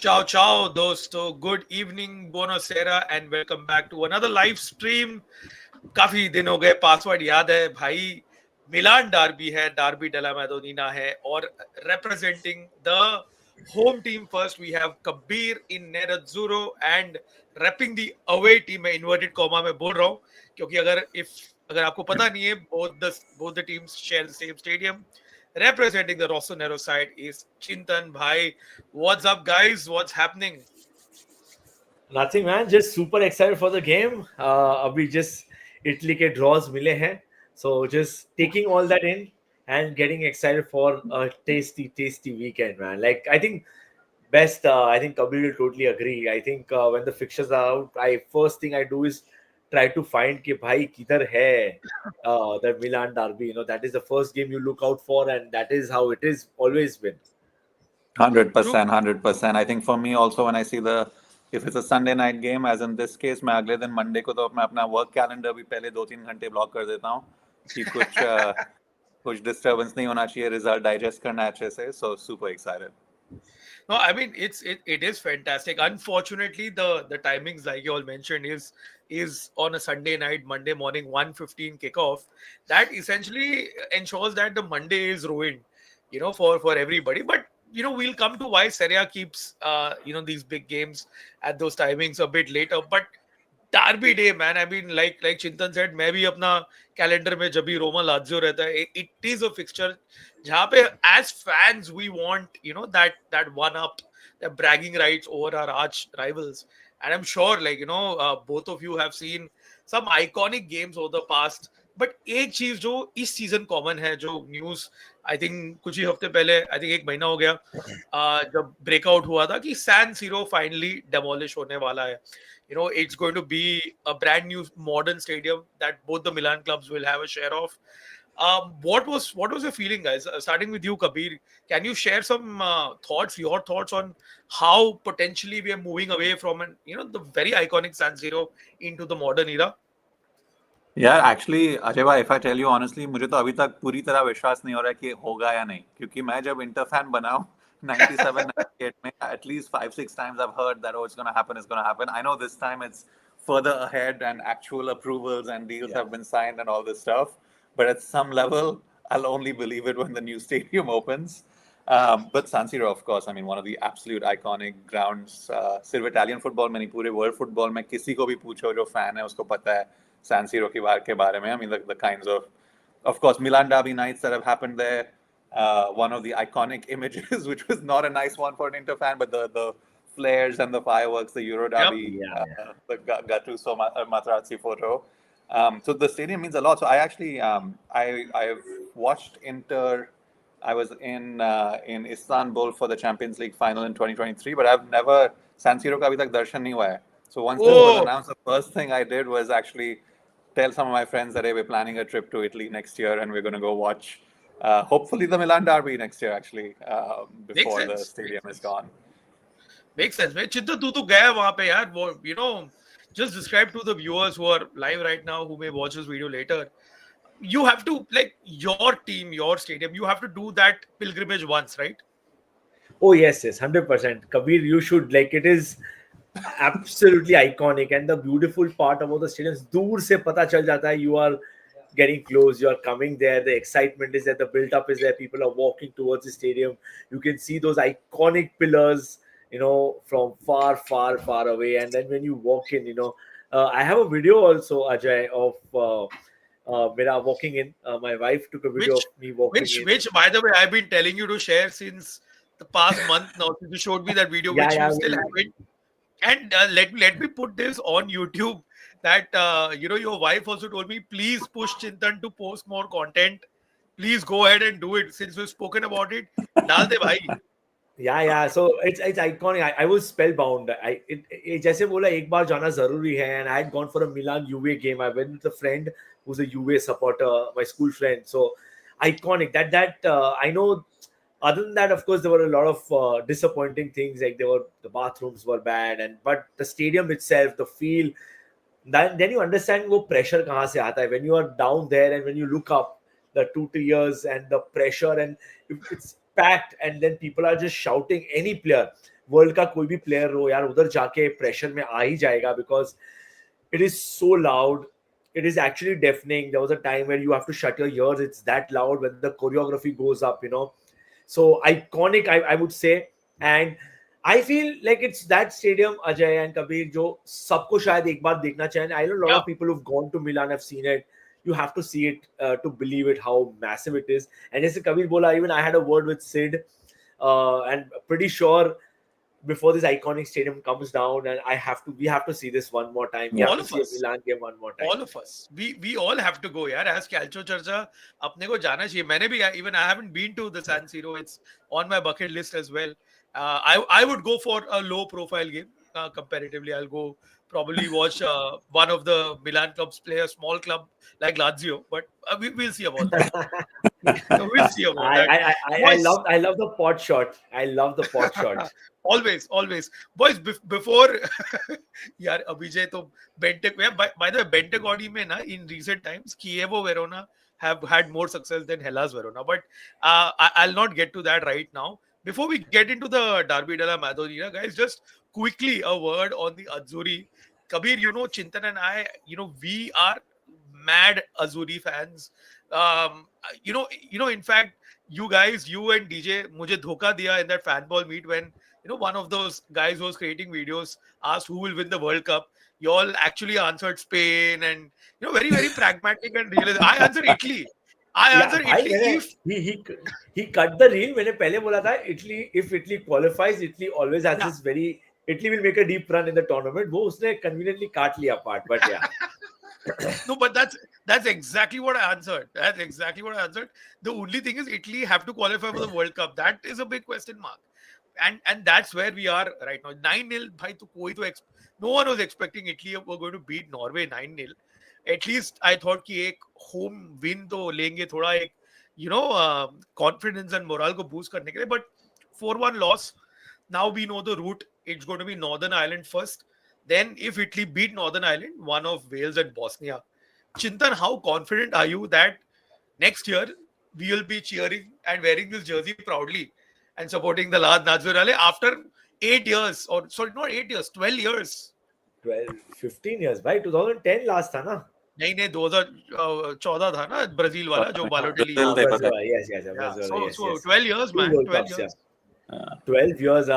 Ciao, ciao, dosto. Good evening, buonasera, and welcome back to another live stream. काफी दिन हो गए, password याद है भाई. मिलान डार्बी है, डार्बी डेला मैडोनिना है, और representing the home team first we have Kabir in Nerazzurro and repping the away team. मैं inverted comma में बोल रहा हूँ क्योंकि अगर आपको पता नहीं है, both the teams share the same stadium. Representing the Rossonero side is Chintan bhai. What's up, guys? What's happening? Nothing, man. Just super excited for the game. अभी just Italy के draws मिले हैं, so just taking all that in and getting excited for a tasty weekend, man. Like I think best. I think Kabir will totally agree. I think when the fixtures are out, first thing I do is try to find कि भाई किधर है the Milan Derby. That is the first game you look out for, and that is how it is always been. 100%, 100%. I think for me also when I see if it's a Sunday night game, as in this case, मैं अगले दिन Monday को तो मैं अपना work calendar भी पहले 2-3 घंटे block कर देता हूँ कि कुछ disturbance नहीं होना चाहिए, result digest करना अच्छे से. So super excited. No, I mean it is fantastic. Unfortunately, the timings, like you all mentioned, is on a Sunday night, Monday morning, 1:15 kickoff. That essentially ensures that the Monday is ruined, for everybody. But we'll come to why Serie A keeps these big games at those timings a bit later. But Derby day, man. I mean, like Chintan said, मैं भी अपना calendar में जब भी Roma Lazio रहता है, it is a fixture जहाँ पे as fans we want that one up, the bragging rights over our arch rivals. And I'm sure both of you have seen some iconic games over the past. But एक चीज जो इस season common है, जो news I think कुछ ही हफ्ते पहले, I think एक महीना हो गया, जब ब्रेकआउट हुआ था कि सैन सीरो फाइनली डेमोलिश होने वाला है. It's going to be a brand new modern stadium that both the Milan clubs will have a share of. What was your feeling, guys? Starting with you, Kabir, can you share some your thoughts on how potentially we are moving away from the very iconic San Siro into the modern era? यार actually Ajay भाई, if I tell you honestly, मुझे तो अभी तक पूरी तरह विश्वास नहीं हो रहा है कि होगा या नहीं, क्योंकि मैं जब इंटर फैन बना हूं 97 98 में, at least 5-6 times I've heard that it's going to happen. I know this time it's further ahead and actual approvals and deals have been signed and all this stuff, but at some level I'll only believe it when the new stadium opens. But San Siro, of course, I mean, one of the absolute iconic grounds. सिर्फ Italian football में नहीं, पूरे world football में किसी को भी पूछो जो fan है उसको पता है San Siro के बारे में. I mean, the kinds of course, Milan Derby nights that have happened there. One of the iconic images, which was not a nice one for an Inter fan, but the flares and the fireworks, the Euro Derby, the Gattuso Materazzi photo. So the stadium means a lot. So I actually, I've watched Inter. I was in Istanbul for the Champions League final in 2023, but I've never San Siro का अभी तक दर्शन नहीं हुआ है. So once this was announced, the first thing I did was actually tell some of my friends that, hey, we're planning a trip to Italy next year and we're going to go watch hopefully the Milan Derby next year, actually, before the stadium is gone. Makes sense. Chinta, tu to gaya wahan pe yaar. Just describe to the viewers who are live right now, who may watch this video later. You have to, like, your team, your stadium, you have to do that pilgrimage once, right? Oh yes, 100%. Kabir, you should. Like, it is absolutely iconic, and the beautiful part about the stadium is दूर से पता चल जाता है you are getting close, you are coming there, the excitement is there, the build up is there, people are walking towards the stadium, you can see those iconic pillars from far away, and then when you walk in, I have a video also, Ajay, of Mira walking in. My wife took a video of me walking in. Which, by the way, I've been telling you to share since the past month now. You showed me that video, which you still haven't. And let me put this on YouTube, that your wife also told me, please push Chintan to post more content. Please go ahead and do it. Since we've spoken about it, dal de bhai. Yeah. So it's iconic. I was spellbound. जैसे बोला एक बार जाना जरूरी है, and I had gone for a Milan UA game. I went with a friend who's a UA supporter, my school friend. So iconic. That I know. Other than that, of course, there were a lot of disappointing things. Like the bathrooms were bad, but the stadium itself, the feel. Then you understand वो pressure कहाँ से आता है when you are down there and when you look up the two tiers and the pressure, and it's packed, and then people are just shouting any player. World का कोई भी player हो यार, उधर जाके प्रेशर में आ ही जाएगा, because it is so loud. It is actually deafening. There was a time where you have to shut your ears. It's that loud when the choreography goes up, So iconic, I would say. And I feel like it's that stadium, Ajay and Kabir, जो सबको शायद एक बार देखना चाहिए. I know a lot of people who've gone to Milan have seen it. You have to see it to believe it, how massive it is. And जैसे Kabir बोला, even I had a word with Sid, and pretty sure before this iconic stadium comes down, and we have to see this one more time. We have All to of see a us. Milan game one more time. All of us. We all have to go, यार. As Calcio चर्चा अपने को जाना चाहिए. मैंने भी, even I haven't been to the San Siro. It's on my bucket list as well. I would go for a low profile game. Comparatively, I'll go probably watch one of the Milan clubs play a small club like Lazio. But we'll see about that. We'll see about that. Boys, I love the pot shot. I love the pot shot. always. Boys, before यार अभिजय तो बेंटेक, by the way, Bentegodi में ना in recent times Chievo Verona have had more success than Hellas Verona, but I'll not get to that right now. Before we get into the Derby Della Madonnina, guys, just quickly a word on the Azzurri. Kabir, Chintan and I, we are mad Azzurri fans. In fact, you and DJ, मुझे धोखा दिया in that fanball meet when one of those guys who was creating videos asked who will win the World Cup. You all actually answered Spain, and very very pragmatic and realistic. I answered Italy. He cut the reel. मैंने पहले बोला था Italy, if Italy qualifies, Italy always has this very, Italy will make a deep run in the tournament. वो उसने conveniently काट लिया part, but yeah. No, but that's exactly what I answered. The only thing is Italy have to qualify for the World Cup. That is a big question mark. And that's where we are right now. 9-0, bhai, no one was expecting Italy were going to beat Norway 9-0. At least I thought कि एक home win तो लेंगे थोड़ा एक confidence and morale को boost करने के लिए. But 4-1 loss. Now we know the route. It's going to be Northern Ireland first. Then if Italy beat Northern Ireland, one of Wales and Bosnia. Chintan, how confident are you that next year we will be cheering and wearing this jersey proudly and supporting the last Nazarale after 8 years, or sorry, not 8 years, 12 years. 15 years, भाई 2010 last था ना? नहीं 2014 था ना, Brazil वाला जो Balotelli. Yes. So 12 years, man. 12 years. 12 years.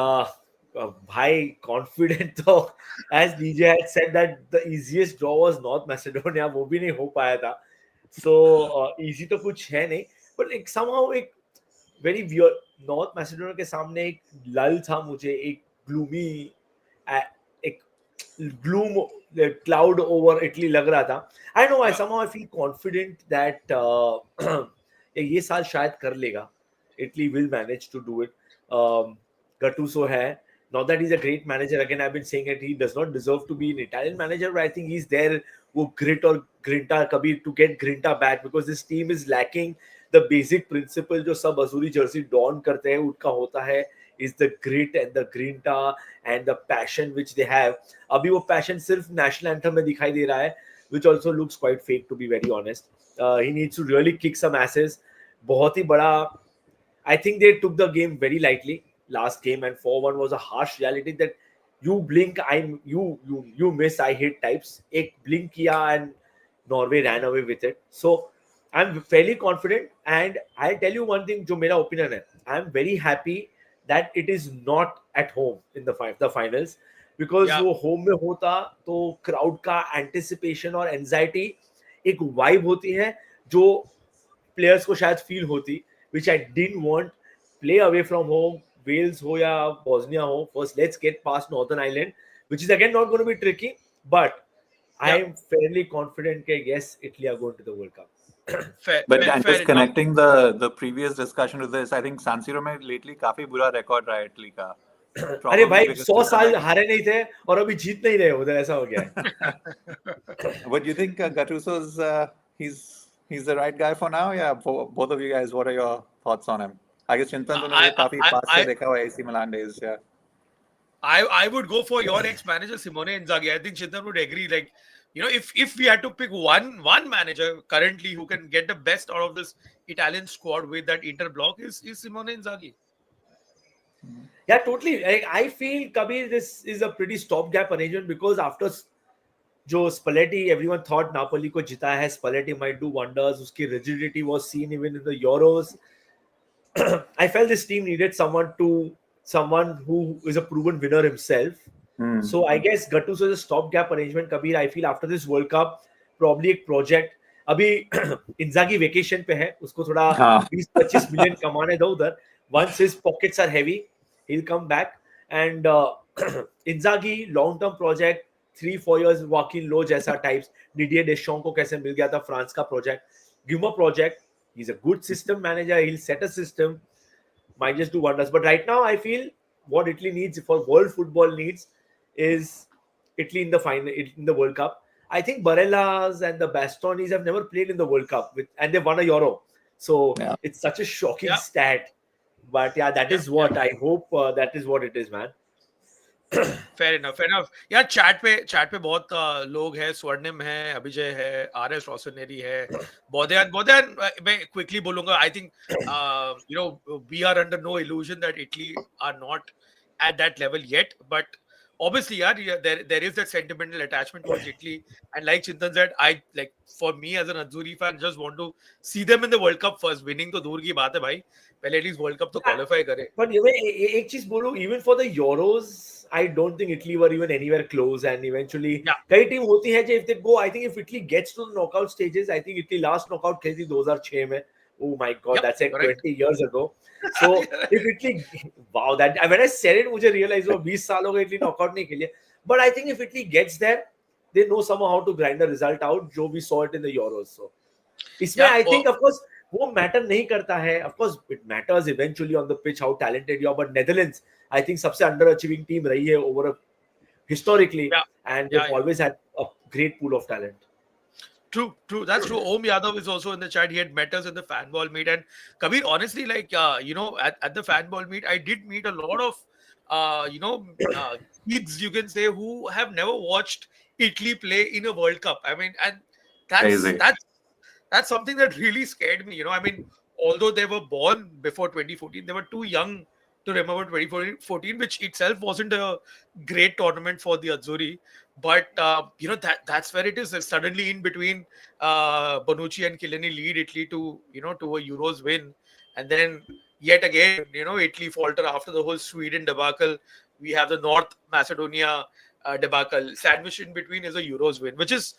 Bhai, confident though. As DJ had said that the easiest draw was North Macedonia, वो भी नहीं हो पाया था. So easy तो कुछ है नहीं, but like somehow एक very weird North Macedonia के सामने एक लल था मुझे, एक gloomy, एक gloom cloud over Italy लग रहा था. I know, somehow I feel confident that ये साल शायद कर लेगा. Italy will manage to do it. Gattuso है. Not that he's a great manager. Again, I've been saying it. He does not deserve to be an Italian manager, but I think he's there. वो grit or grinta, Kabir, to get grinta back, because this team is lacking the basic principle जो सब Azzurri jersey don करते हैं, उनका होता है, is the grit and the grinta and the passion which they have. अभी वो passion सिर्फ national anthem में दिखाई दे रहा है, which also looks quite fake, to be very honest. He needs to really kick some asses. बहुत ही बड़ा. I think they took the game very lightly last game, and 4-1 was a harsh reality that you blink, you miss, I hit types. Ek blink kiya and Norway ran away with it. So I'm fairly confident, and I'll tell you one thing, jo mera opinion hai. I'm very happy that it is not at home in the finals, because wo home mein hota to crowd ka anticipation और anxiety एक vibe होती है जो players को शायद feel होती, which I didn't want. Play away from home, Wales ho ya Bosnia ho, first let's get past Northern Ireland, which is again not going to be tricky, but I am fairly confident that yes, Italy are going to the World Cup. Just connecting the previous discussion to this, I think San Siro में lately काफी बुरा record रहा है Italy का. अरे भाई 100 साल हारे नहीं थे और अभी जीत नहीं रहे, उधर ऐसा हो गया है. But you think Gattuso's he's the right guy for now? Yeah, for both of you guys, what are your thoughts on him? I guess Chintan तुमने काफी पास से देखा हुआ है AC Milan days. Yeah. I would go for your ex-manager Simone Inzaghi. I think Chintan would agree. Like, if we had to pick one manager currently who can get the best out of this Italian squad with that Inter block is Simone Inzaghi. Yeah, totally. I feel, Kabir, this is a pretty stopgap arrangement because after जो Spalletti, everyone thought Napoli को जिता है, Spalletti might do wonders. उसकी rigidity was seen even in the Euros. I felt this team needed someone who is a proven winner himself. So I guess Gattuso is a stopgap arrangement. Kabir, I feel after this World Cup, probably एक project. अभी इंजागी vacation पे है, उसको थोड़ा हाँ 20-25 million कमाने दो उधर. Once his pockets are heavy, he'll come back. And Inzaghi long term project, 3-4 years Joaquin Low जैसा types. Didier Deschamps को कैसे मिल गया था फ्रांस का project. Give him a project. He's a good system manager. He'll set a system. Might just do wonders. But right now, I feel what Italy needs for world football needs is Italy in the final in the World Cup. I think Barellas and the Bastonis have never played in the World Cup and they won a Euro. So yeah it's such a shocking Yeah, stat. But yeah, that yeah, is yeah. what I hope. That is what it is, man. Fair enough, fair enough. यार chat पे बहुत लोग हैं. स्वर्णिम है, अभिजय है, RS. रोसनेरी है, बोधयान. मैं क्विकली बोलूंगा. I think we are under no illusion that Italy are not at that level yet, but obviously there is that sentimental attachment towards Italy, and like Chintan said, I like, for me as an Azzurri fan, just want to see them in the World Cup first. Winning तो दूर की बात है भाई, पहले at least World Cup तो Yeah, qualify करे. but एक चीज बोलूं, even for the Euros, I don't think Italy were even anywhere close. And eventually, Yeah, कई टीम होती है जो if they go, I think if Italy gets to the knockout stages, I think Italy last knockout खेली थी 2006 में. Oh my God, yep, that's like you're right. 20 years ago. So if Italy, wow, that when I said it, मुझे realize वो 20 साल हो गए Italy knockout नहीं खेली. But I think if Italy gets there, they know somehow how to grind the result out. जो we saw it in the Euros. So इसमें Yeah, I think of course वो matter नहीं करता है. Of course it matters eventually on the pitch how talented you are. But Netherlands, I think सबसे underachieving team रही है over historically, yeah, and yeah, they've yeah. always had a great pool of talent. True, true. That's true. Om Yadav is also in the chat. He had met us in the fan ball meet. And Kabir, honestly, like, at the fan ball meet, I did meet a lot of, kids, you can say, who have never watched Italy play in a World Cup. I mean, and that's crazy that's that's something that really scared me. I mean, although they were born before 2014, they were too young to remember 2014, which itself wasn't a great tournament for the Azzurri. But that's where it is. Suddenly, in between, Bonucci and Chiellini lead Italy to a Euros win, and then yet again, Italy falter after the whole Sweden debacle. We have the North Macedonia debacle. Sandwiched in between is a Euros win, which is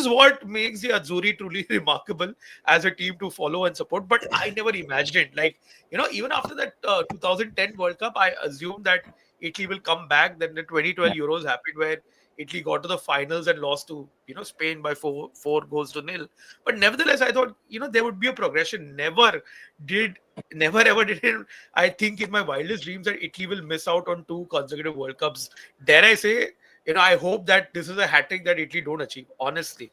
what makes the Azzurri truly remarkable as a team to follow and support. But I never imagined, like, even after that 2010 World Cup, I assumed that Italy will come back. Then the 2012 Euros happened where Italy got to the finals and lost to Spain by four goals to nil. But nevertheless, I thought there would be a progression. Never ever did it. I think in my wildest dreams that Italy will miss out on 2 consecutive World Cups. Dare I say, I hope that this is a hat trick that Italy don't achieve. Honestly.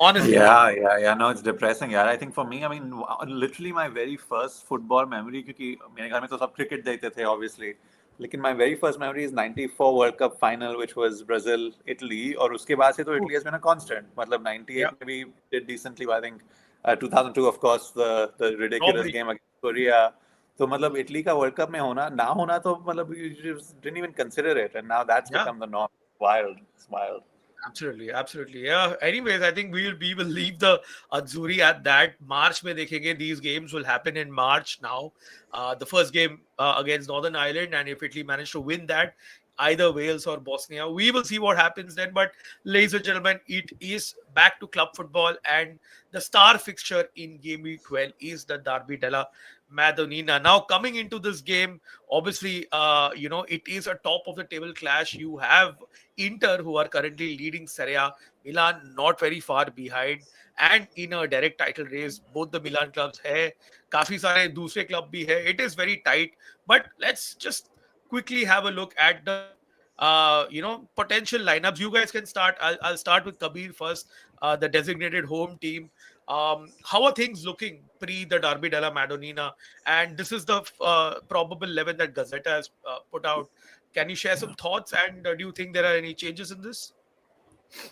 yeah no it's depressing यार. I think for me, I mean, literally my very first football memory, क्योंकि मेरे घर में तो सब cricket देखते थे obviously, लेकिन my very first memory is 94 World Cup final, which was Brazil Italy, और उसके बाद से तो Italy has been a constant. मतलब 98 Yeah. में भी did decently, I think 2002 of course the ridiculous Robbery. game against Korea. तो मतलब इटली का वर्ल्ड कप में होना ना होना तो मतलब you just didn't even consider it, and now that's Yeah. become the norm. It's wild. Absolutely. Yeah. Anyways, I think we will leave the Azzurri at that. March में देखेंगे. These games will happen in March now. The first game against Northern Ireland, and if Italy manage to win that, either Wales or Bosnia, we will see what happens then. But ladies and gentlemen, it is back to club football, and the star fixture in game week 12 is the Derby Della Madonnina. Now, coming into this game, obviously, it is a top of the table clash. You have Inter, who are currently leading Serie A, Milan not very far behind, and in a direct title race, both the Milan clubs hai, काफी सारे दूसरे club भी है. It is very tight. But let's just quickly have a look at the potential lineups. You guys can start. I'll start with Kabir first, the designated home team. How are things looking pre the Derby della Madonnina? And this is the probable 11 that Gazzetta has put out. Can you share some thoughts? And do you think there are any changes in this?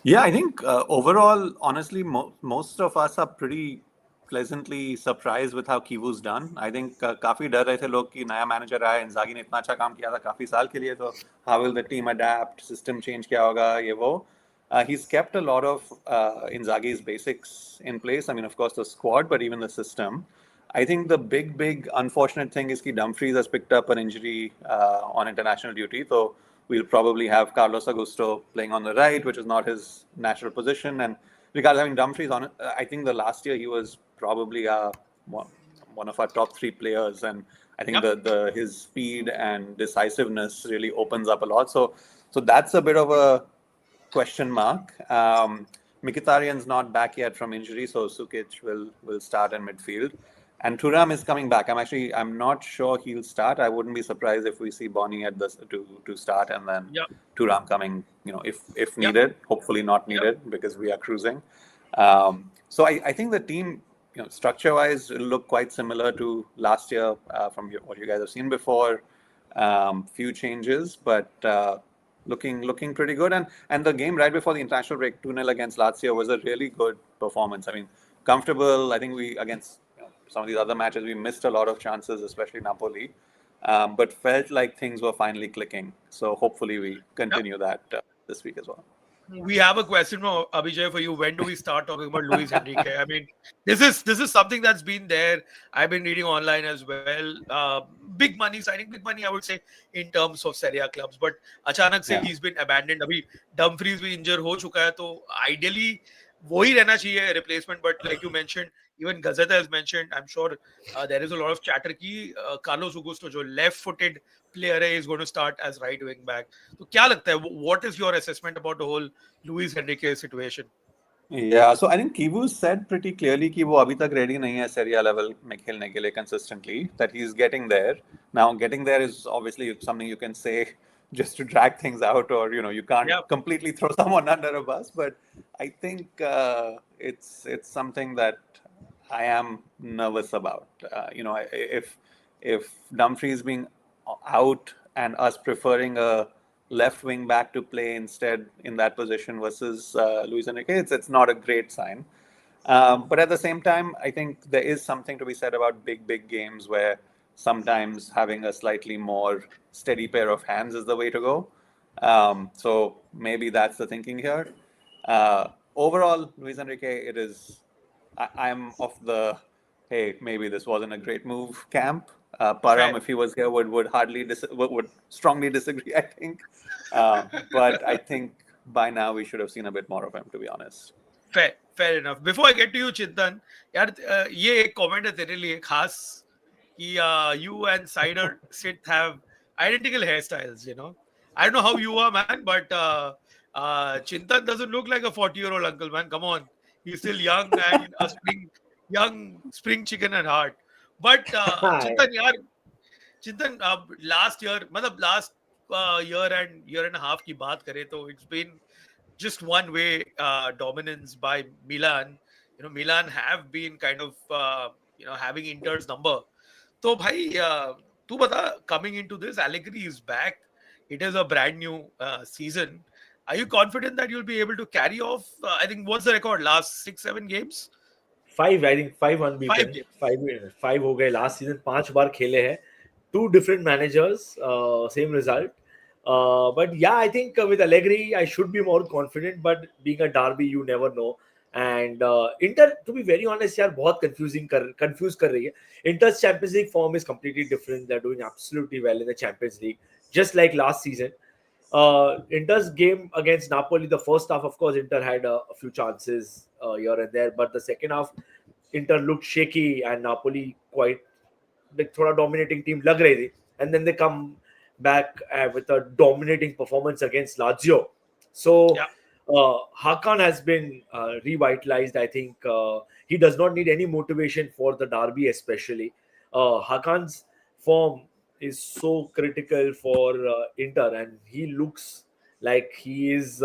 Yeah, I think overall, honestly, most of us are pretty pleasantly surprised with how Kivu's done. I think काफी डर रहे थे लोग कि नया manager आया, इंजागी ने इतना अच्छा काम किया था काफी साल के लिए, तो how will the team adapt, system change क्या होगा ये वो. He's kept a lot of Inzaghi's basics in place. I mean, of course, the squad, but even the system. I think the big unfortunate thing is that Dumfries has picked up an injury on international duty. So we'll probably have Carlos Augusto playing on the right, which is not his natural position. And regardless, having Dumfries on it, I think the last year he was probably one of our top 3 players. And I think the his speed and decisiveness really opens up a lot. So that's a bit of a question mark. Mkhitaryan's not back yet from injury, so Sukic will start in midfield. And Thuram is coming back. I'm not sure he'll start. I wouldn't be surprised if we see Bonnie at this to start and then Thuram coming, if needed. Hopefully not needed because we are cruising. So I think the team, structure-wise, will look quite similar to last year from what you guys have seen before. Few changes, but looking pretty good. And the game right before the international break, 2-0 against Lazio, was a really good performance. I mean, comfortable. I think we, against some of these other matches, we missed a lot of chances, especially Napoli, but felt like things were finally clicking. So hopefully we continue that this week as well. We have a question from Abhijay for you. When do we start talking about Luis Enrique? I mean, this is something that's been there. I've been reading online as well. Big money signing, big money, I would say, in terms of Serie A clubs. But अचानक से he's been abandoned. अभी Dumfries भी injure हो चुका है, तो ideally वही रहना चाहिए replacement. But like you mentioned, even Gazeta has mentioned, I'm sure there is a lot of chatter कि Carlos Augusto, जो left-footed player है, is going to start as right wing back. तो क्या लगता है? What is your assessment about the whole Luis Enrique situation? Yeah, so I think Kivu said pretty clearly कि वो अभी तक ready नहीं है Serie A level में खेलने के लिए consistently, that he's getting there. Now, getting there is obviously something you can say just to drag things out, or you can't completely throw someone under a bus. But I think it's something that I am nervous about. If Dumfries being out and us preferring a left wing back to play instead in that position versus Luis Enrique, it's not a great sign. But at the same time, I think there is something to be said about big games where sometimes having a slightly more steady pair of hands is the way to go. So maybe that's the thinking here. Overall, Luis Enrique, it is. I'm of the hey, maybe this wasn't a great move camp. Param, if he was here, would strongly disagree, I think. But I think by now we should have seen a bit more of him, to be honest. Fair enough. Before I get to you, Chintan, यार ये एक comment है तेरे लिए खास कि you and Cider Sid have identical hairstyles. I don't know how you are, man, but Chintan doesn't look like a 40-year-old uncle, man. Come on, he's still young and a young spring chicken at heart. But Chintan, last year year and a half की बात करें तो it's been just one way dominance by Milan. Milan have been kind of having Inter's number. So bhai, tu bata, coming into this, Allegri is back. It is a brand new season. Are you confident that you'll be able to carry off? I think what's the record? Last 6-7 games? 5, I think 5 unbeaten. 5 हो गए last season. 5 बार खेले हैं. 2 different managers, same result. But yeah, I think with Allegri, I should be more confident. But being a derby, you never know. And Inter, to be very honest, यार बहुत confused कर रही है. Inter's Champions League form is completely different. They're doing absolutely well in the Champions League, just like last season. Inter's game against Napoli, the first half, of course, Inter had a few chances here and there, but the second half, Inter looked shaky and Napoli quite थोड़ा dominating team लग रही थी, and then they come back with a dominating performance against Lazio. So Hakan has been revitalized. I think he does not need any motivation for the derby, especially. Hakan's form is so critical for Inter, and he looks like he is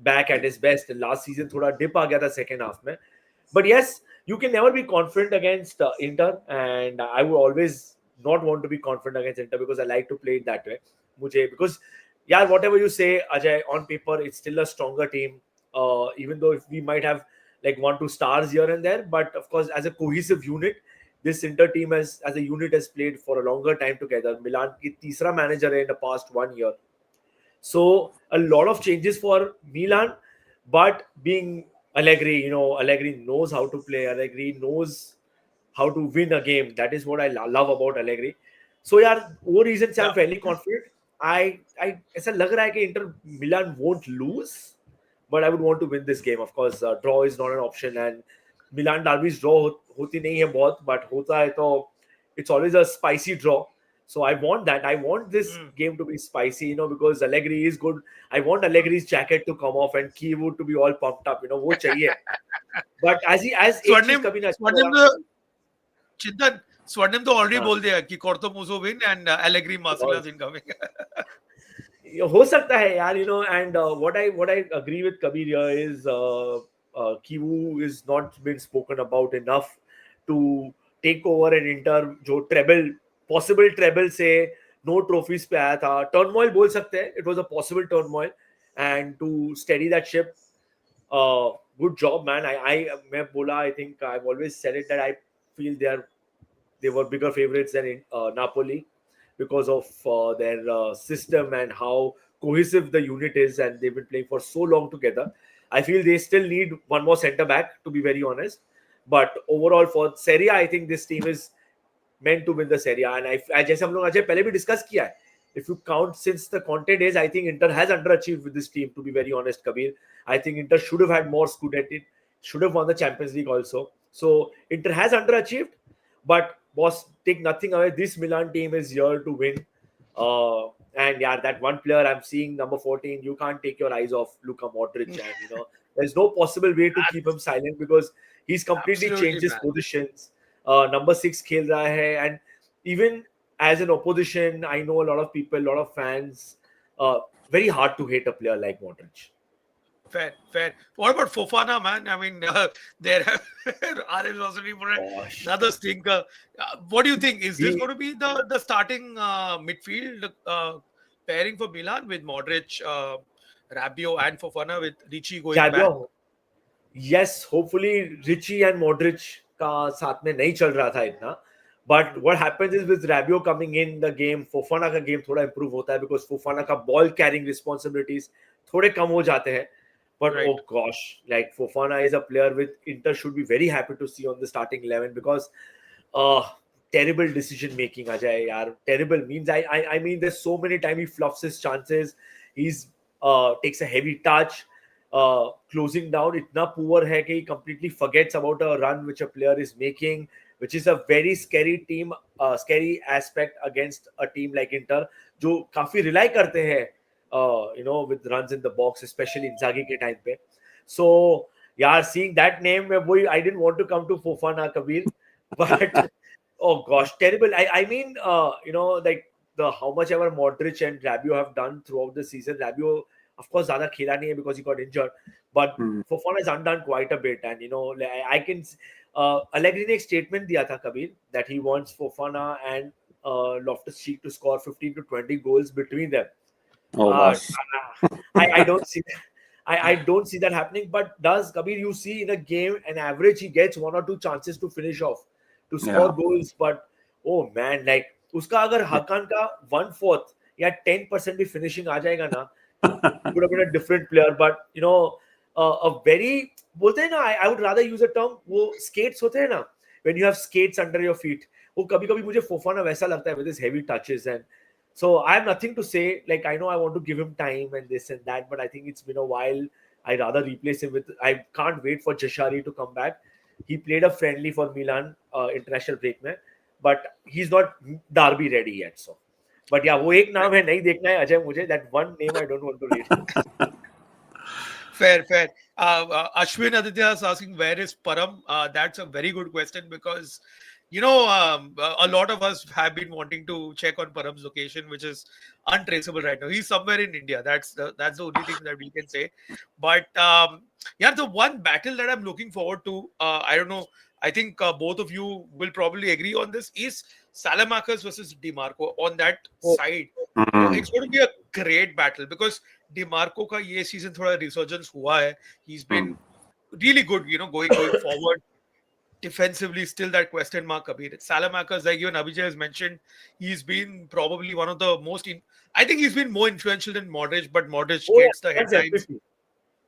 back at his best. Last season थोड़ा dip आ गया था second half में. But yes, you can never be confident against Inter, and I would always not want to be confident against Inter because I like to play it that way. Because whatever you say, Ajay, on paper it's still a stronger team. Even though if we might have like 1-2 stars here and there. But of course, as a cohesive unit, this Inter team as a unit has played for a longer time together. Milan ki तीसरा manager hai in the past 1 year. So a lot of changes for Milan, but being Allegri, Allegri knows how to play. Allegri knows how to win a game. That is what I love about Allegri. So यार वो reason से I'm fairly confident. I ऐसा लग रहा है कि Inter Milan won't lose, but I would want to win this game. Of course, draw is not an option, and Milan Derby's draw होती नहीं है बहुत, but होता है तो it's always a spicy draw. So I want that. I want this game to be spicy, because Allegri is good. I want Allegri's jacket to come off and Keywood to be all pumped up. वो चाहिए. But as एक चीज कभी ना Chintan, Swarnim तो already बोल दिया कि Corto Muso win and Allegri Marcellus incoming. हो सकता है यार, and what I agree with Kabir here is Kivu is not been spoken about enough to take over an Inter जो possible treble से no trophies पे आया था. Turmoil बोल सकते हैं. It was a possible turmoil, and to steady that ship, good job, man. मैं बोला, I think I've always said it that I feel they were bigger favorites than Napoli because of their system and how cohesive the unit is, and they've been playing for so long together. I feel they still need one more centre back, to be very honest. But overall for Serie A, I think this team is meant to win the Serie A. And जैसे हम लोग अजय पहले भी discuss किया है, if you count since the Conte days, I think Inter has underachieved with this team, to be very honest, Kabir. I think Inter should have had more Scudetti, should have won the Champions League also. So Inter has underachieved, but boss, take nothing away. This Milan team is here to win. And yeah, that one player I'm seeing, number 14, you can't take your eyes off Luka Modric. And there's no possible way to keep him silent because he's completely changed his positions. Number 6 खेल रहा है, and even as an opposition, I know a lot of people, a lot of fans, very hard to hate a player like Modric. Fair. What about Fofana, man? I mean, there RS Rossonero for another stinker. What do you think? Is this going to be the starting midfield pairing for Milan with Modric, Rabiot, and Fofana with Ricci going back? Yes, hopefully Ricci and Modric का साथ में नहीं चल रहा था इतना. But what happens is with Rabiot coming in the game, Fofana का game थोड़ा improve होता है because Fofana का ball carrying responsibilities थोड़े कम हो जाते हैं. But oh gosh, like Fofana is a player with Inter should be very happy to see on the starting 11 because terrible decision making, Ajay. Yaar, terrible means I mean there's so many times he fluffs his chances. He's takes a heavy touch, closing down. Itna poor hai कि he completely forgets about a run which a player is making, which is a very scary team, scary aspect against a team like Inter, जो काफी rely करते हैं. With runs in the box, especially Inzaghi ke time pe. So, yeah, seeing that name, I didn't want to come to Fofana, Kabir, but oh gosh, terrible. I mean, like how much ever Modric and Rabiot have done throughout the season. Rabiot, of course, ज़्यादा खेला नहीं है because he got injured, but Fofana has undone quite a bit, and I can. Allegri ने एक statement दिया था, Kabir, that he wants Fofana and Loftus-Cheek to score 15 to 20 goals between them. I don't see that. I don't see that happening. But does Kabir, you see in a game, an average he gets 1 or 2 chances to finish off, to score goals. But oh man, like उसका अगर Hakan का 1/4 या 10% भी finishing आ जाएगा ना, he would have been a different player. But a very बोलते हैं ना, I would rather use a term, वो skates होते हैं ना, when you have skates under your feet. वो कभी-कभी मुझे Fofana वैसा लगता है with his heavy touches. And so I have nothing to say. Like, I know I want to give him time and this and that, but I think it's been a while. I'd rather replace him with. I can't wait for Jashari to come back. He played a friendly for Milan international break में, but he's not Derby ready yet. So, but yeah, वो एक नाम है नहीं देखना है अजय मुझे. That one name I don't want to read. Fair. Ashwin Aditya is asking, where is Param? That's a very good question because a lot of us have been wanting to check on Param's location, which is untraceable right now. He's somewhere in India. That's the only thing that we can say. But the one battle that I'm looking forward to, I don't know, I think both of you will probably agree on this, is Salamakers versus DiMarco on that side. It's going to be a great battle because DiMarco का ये season थोड़ा resurgence हुआ है. He's been really good, going forward. Defensively, still that question mark, Kabir. Salamakas, like even Abhijay has mentioned, he's been probably one of the most. I think he's been more influential than Modric, but Modric Oh gets the yeah, Milan's headlines. MVP.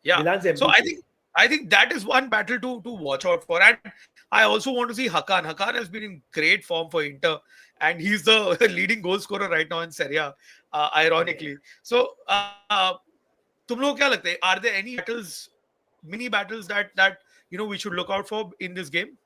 Yeah. Milan's So MVP. I think that is one battle to watch out for. And I also want to see Hakan. Hakan has been in great form for Inter, and he's the leading goal scorer right now in Serie A, ironically. So तुम लोग क्या लगता है? Are there any battles, mini battles that we should look out for in this game?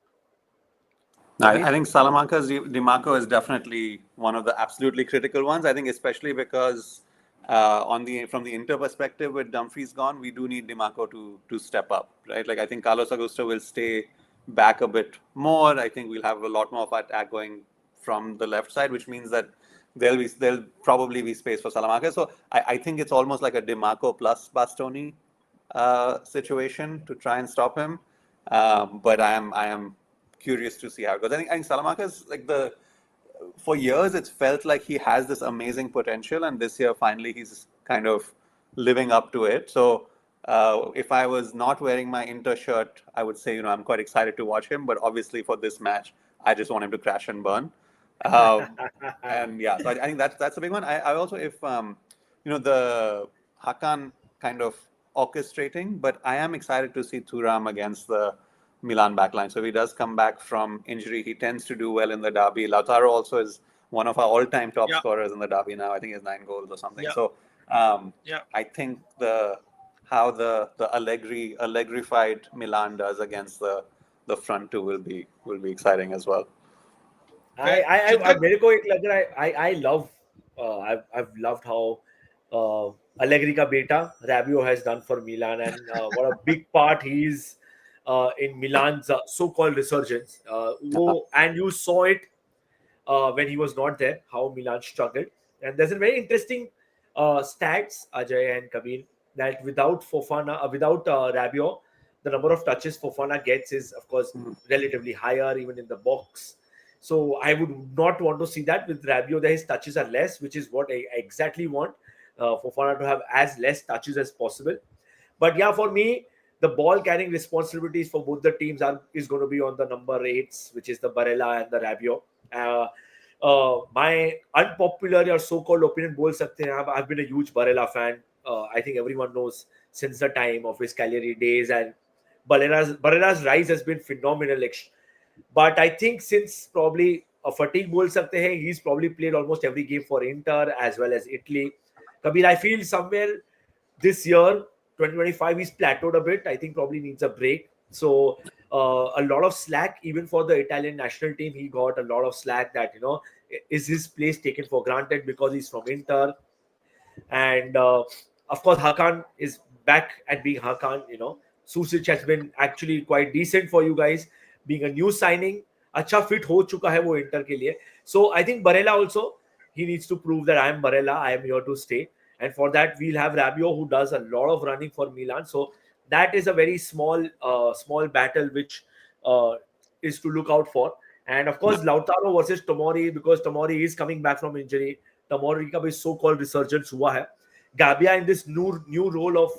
I Kabir? think Salamanca's Dimarco is definitely one of the absolutely critical ones. I think especially because from the Inter perspective, with Dumfries gone, we do need Dimarco to step up, right? Like I think Carlos Augusto will stay back a bit more. I think we'll have a lot more of attack going from the left side, which means that there'll probably be space for Salamanca. So I think it's almost like a Dimarco plus Bastoni situation to try and stop him. But I am curious to see how it goes. I think Salamanca is like for years it's felt like he has this amazing potential, and this year finally he's kind of living up to it. So if I was not wearing my Inter shirt, I would say I'm quite excited to watch him. But obviously for this match, I just want him to crash and burn. And yeah, so I think that's a big one. I also if the Hakan kind of orchestrating, but I am excited to see Thuram against the Milan backline. So if he does come back from injury, he tends to do well in the derby. Lautaro also is one of our all-time top Yeah, scorers in the derby now. I think he has 9 goals or something. yeah, So yeah. I think how the Allegrified Milan does against the front two will be exciting as well. I Fair. I I Chintan? मेरे को एक लग रहा है I love I've loved how Allegri का बेटा Rabiot has done for Milan, and what a big part he is in Milan's so-called resurgence. वो and you saw it when he was not there, how Milan struggled. And there's a very interesting stats, Ajay and Kabir, that without Rabiot, the number of touches Fofana gets is, of course, relatively higher, even in the box. So I would not want to see that with Rabiot. That his touches are less, which is what I exactly want. Fofana to have as less touches as possible. But yeah, for me, the ball carrying responsibilities for both the teams is going to be on the number eights, which is the Barella and the Rabiot. My unpopular or so-called opinion बोल सकते हैं. I've been a huge Barella fan. I think everyone knows since the time of his Cagliari days, and Barella's rise has been phenomenal. But I think since probably a fatigue बोल सकते हैं, he's probably played almost every game for Inter as well as Italy. Kabir, I feel somewhere this year, 2025, he's plateaued a bit. I think probably needs a break. So a lot of slack, even for the Italian national team, he got a lot of slack that, is his place taken for granted because he's from Inter. And of course, Hakan is back at being Hakan. Susic has been actually quite decent for you guys, being a new signing. अच्छा fit हो चुका है वो inter के लिए. So I think Barella also, he needs to prove that I am Barella, I am here to stay. And for that, we'll have Rabiot, who does a lot of running for Milan. So that is a very small battle which is to look out for. And of course, Lautaro versus Tomori, because Tomori is coming back from injury. Tomori का भी so-called resurgence हुआ है. Gabbia in this new role of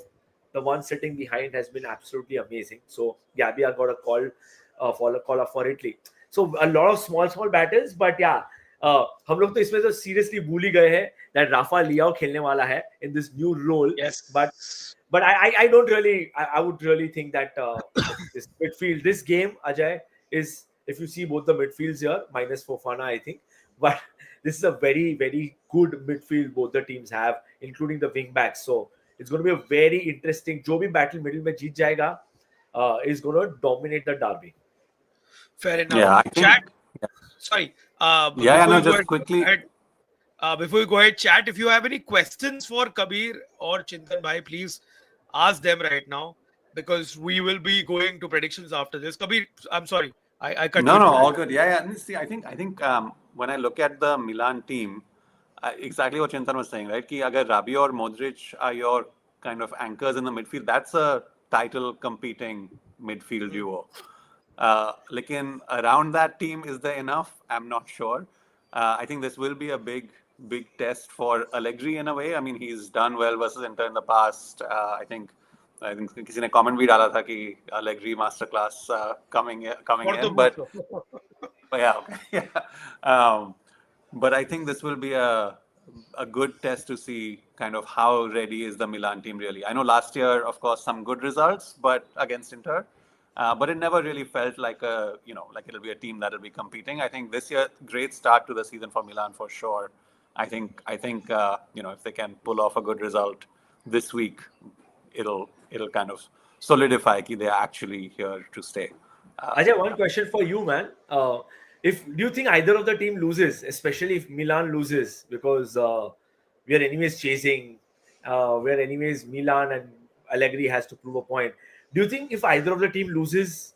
the one sitting behind has been absolutely amazing. So Gabbia got a call up for Italy. So a lot of small battles, but yeah, हम लोग तो इसमें तो seriously भूल ही गए हैं that Rafa Leao खेलने वाला है in this new role. Yes. But I don't really, I would really think that this midfield, this game, Ajay, is, if you see both the midfields here, minus Fofana, I think, but this is a very, very good midfield both the teams have, including the wing backs. So it's going to be a very interesting. जो भी battle middle में जीत जाएगा, is going to dominate the derby. Fair enough. Yeah, I think. Chat. Yeah. Sorry. Yeah, no, Before we just quickly. before we go ahead, chat, if you have any questions for Kabir or Chintan Bhai, please ask them right now, because we will be going to predictions after this. Kabir, I'm sorry. I cut No, you. all good. Yeah. And see, I think when I look at the Milan team, exactly what Chintan was saying, right? Ki agar Rabiot or Modric are your kind of anchors in the midfield, that's a title competing midfield duo. Lekin around that team, is there enough? I'm not sure. I think this will be a big test for Allegri in a way. I mean, he's done well versus Inter in the past. I think I think किसी ने comment भी डाला था कि Allegri masterclass coming in, but yeah, okay, yeah. But I think this will be a good test to see kind of how ready is the Milan team really. I know last year, of course, some good results, but against Inter, but it never really felt like like it'll be a team that'll be competing. I think this year, great start to the season for Milan for sure. I think if they can pull off a good result this week, it'll kind of solidify that they're actually here to stay. Ajay, one question for you, man. If do you think either of the team loses, especially if Milan loses, because we are anyways chasing, we are anyways Milan and Allegri has to prove a point. Do you think if either of the team loses,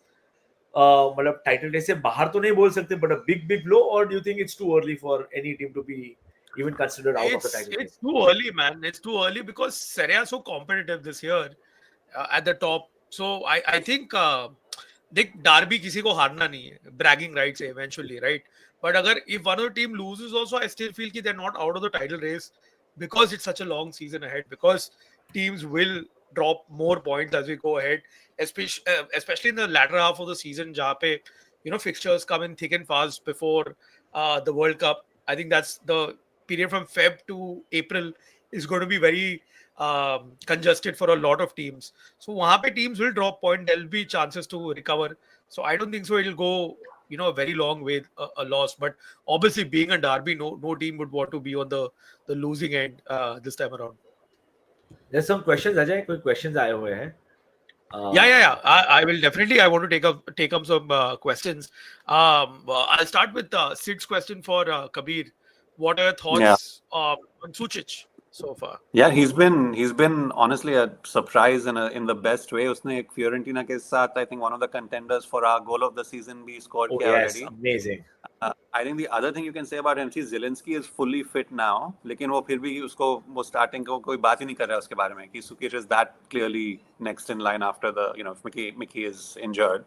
मतलब title race से बाहर तो नहीं बोल सकते, but a big blow, or do you think it's too early for any team to be even considered out of the title race? It's too early, man. It's too early because Serie A is so competitive this year at the top. So I think देख Derby किसी को हारना नहीं है, bragging rights है eventually, right? But अगर if one of the team loses also, I still feel कि they're not out of the title race because it's such a long season ahead. Because teams will drop more points as we go ahead, especially in the latter half of the season, जहाँ पे fixtures come in thick and fast before the World Cup. I think that's the period from Feb to April is going to be very congested for a lot of teams. So वहाँ पे teams will drop point. There'll be chances to recover. So I don't think so. It'll go a very long way a loss. But obviously, being a derby, no team would want to be on the losing end this time around. There's some questions, Ajay. Quick questions आए हुए हैं. Yeah. I will definitely. I want to take up some questions. I'll start with Sid's question for Kabir. What are your thoughts on Sucic so far? Yeah, he's been honestly a surprise in the best way. उसने एक Fiorentina के साथ I think one of the contenders for our goal of the season भी scored Oh किया yes, already. amazing. I think the other thing you can say about him is Zielinski is fully fit now, लेकिन वो फिर भी वो starting को कोई बात ही नहीं कर रहा है उसके बारे में कि Sukic is that clearly next in line after the if Mickey is injured.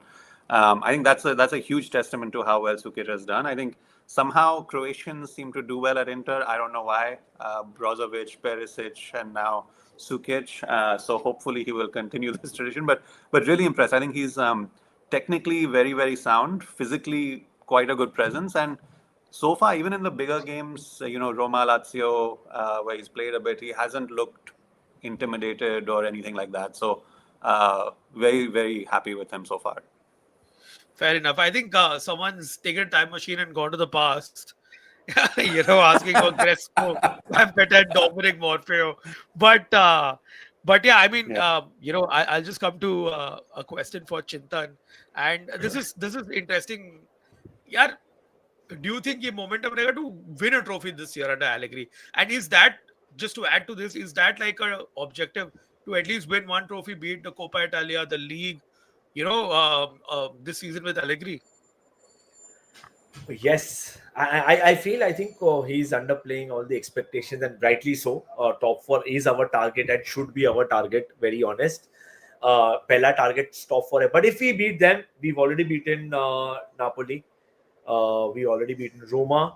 I think that's a huge testament to how well Sukic has done. I think somehow Croatians seem to do well at Inter. I don't know why. Brozovic, Perisic, and now Sukic. So hopefully he will continue this tradition. But really impressed. I think he's technically very, very sound. Physically quite a good presence. And so far, even in the bigger games, Roma, Lazio, where he's played a bit, he hasn't looked intimidated or anything like that. So very, very happy with him so far. Fair enough. I think someone's taken a time machine and gone to the past. Asking for Crespo, Lampard, and Dominic Morfeo. But yeah, I mean, I'll just come to a question for Chintan, and this is interesting. Yeah, do you think ये momentum रहेगा to win a trophy this year under Allegri? And is that, just to add to this, is that like an objective to at least win one trophy, be it the Coppa Italia, the league, this season with Allegri? Yes, I think he's underplaying all the expectations, and rightly so. Top four is our target and should be our target. Very honest. Pella targets top four, but if we beat them, we've already beaten Napoli. We already beaten Roma.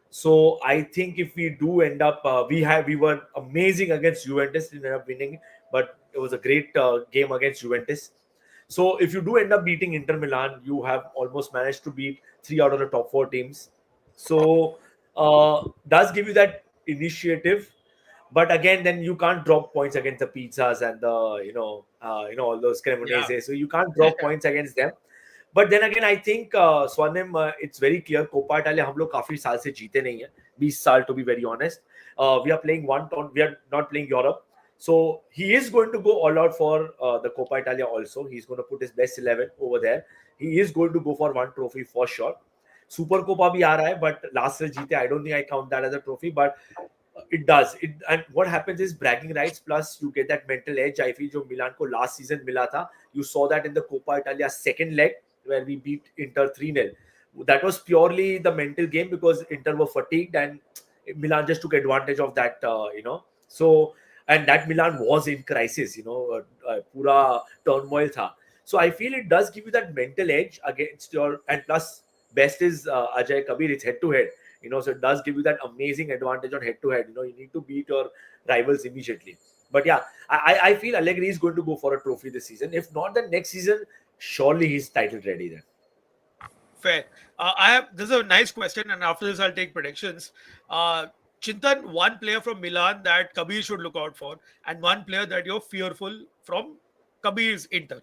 So I think if we do end up, we were amazing against Juventus. We ended up winning, but it was a great game against Juventus. So if you do end up beating Inter Milan, you have almost managed to beat 3 out of the top 4 teams. So does give you that initiative, but again, then you can't drop points against the Pizzas and the all those Cremonese. Yeah. So you can't drop points against them. But then again, I think Swarnim, it's very clear. Coppa Italia हम लोग काफी साल से जीते नहीं हैं. 20 साल to be very honest. We are playing we are not playing Europe. So he is going to go all out for the Coppa Italia also. He's going to put his best 11 over there. He is going to go for one trophy for sure. Super Copa bhi aa raha hai, but last year jeete. I don't think I count that as a trophy, but it does. And what happens is bragging rights plus you get that mental edge. I feel जो Milan को last season मिला था. You saw that in the Coppa Italia second leg where we beat Inter 3-0. That was purely the mental game because Inter were fatigued and Milan just took advantage of that, So, and that Milan was in crisis, pura turmoil tha. So I feel it does give you that mental edge against and plus best is Ajay Kabir, it's head to head. So it does give you that amazing advantage on head-to-head. You need to beat your rivals immediately. But yeah, I feel Allegri is going to go for a trophy this season. If not, then next season, surely he's title ready then. Fair. This is a nice question, and after this, I'll take predictions. Chintan, one player from Milan that Kabir should look out for, and one player that you're fearful from Kabir's Inter.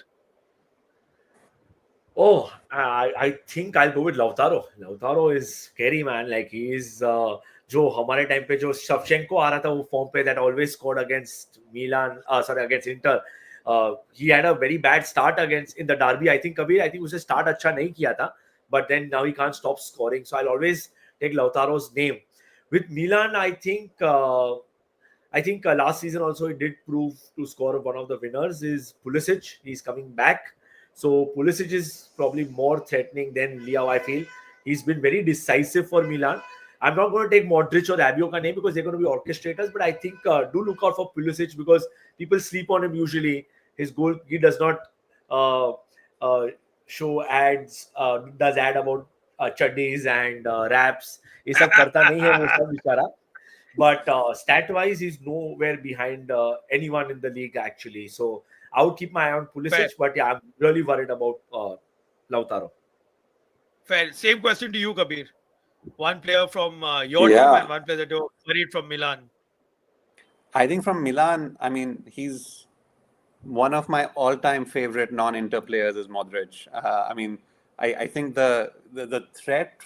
Oh, I think I'll go with Lautaro. Lautaro is scary, man. Like he's जो हमारे time पे जो शवचेंको आ रहा था वो form पे that always scored against Milan, sorry, against Inter. He had a very bad start against in the Derby. I think Kabir, I think उसने start अच्छा नहीं किया था, but then now he can't stop scoring. So I'll always take Lautaro's name. With Milan, I think last season also he did prove to score one of the winners is Pulisic. He's coming back. So Pulisic is probably more threatening than Leao, I feel. He's been very decisive for Milan. I'm not going to take Modric or Rabiot name because they're going to be orchestrators, but I think do look out for Pulisic because people sleep on him usually. His goal, he does not show ads, does ad about chuddies and raps. ये सब करता नहीं है वो सब बेचारा. But stat-wise, he's nowhere behind anyone in the league actually. So I would keep my eye on Pulisic, Fair. but yeah, I'm really worried about Lautaro. Fair. Same question to you, Kabir. One player from your Yeah. team and one player that you're worried from Milan. I think from Milan, I mean, he's one of my all-time favorite non-Inter players is Modric. I mean, I think the threat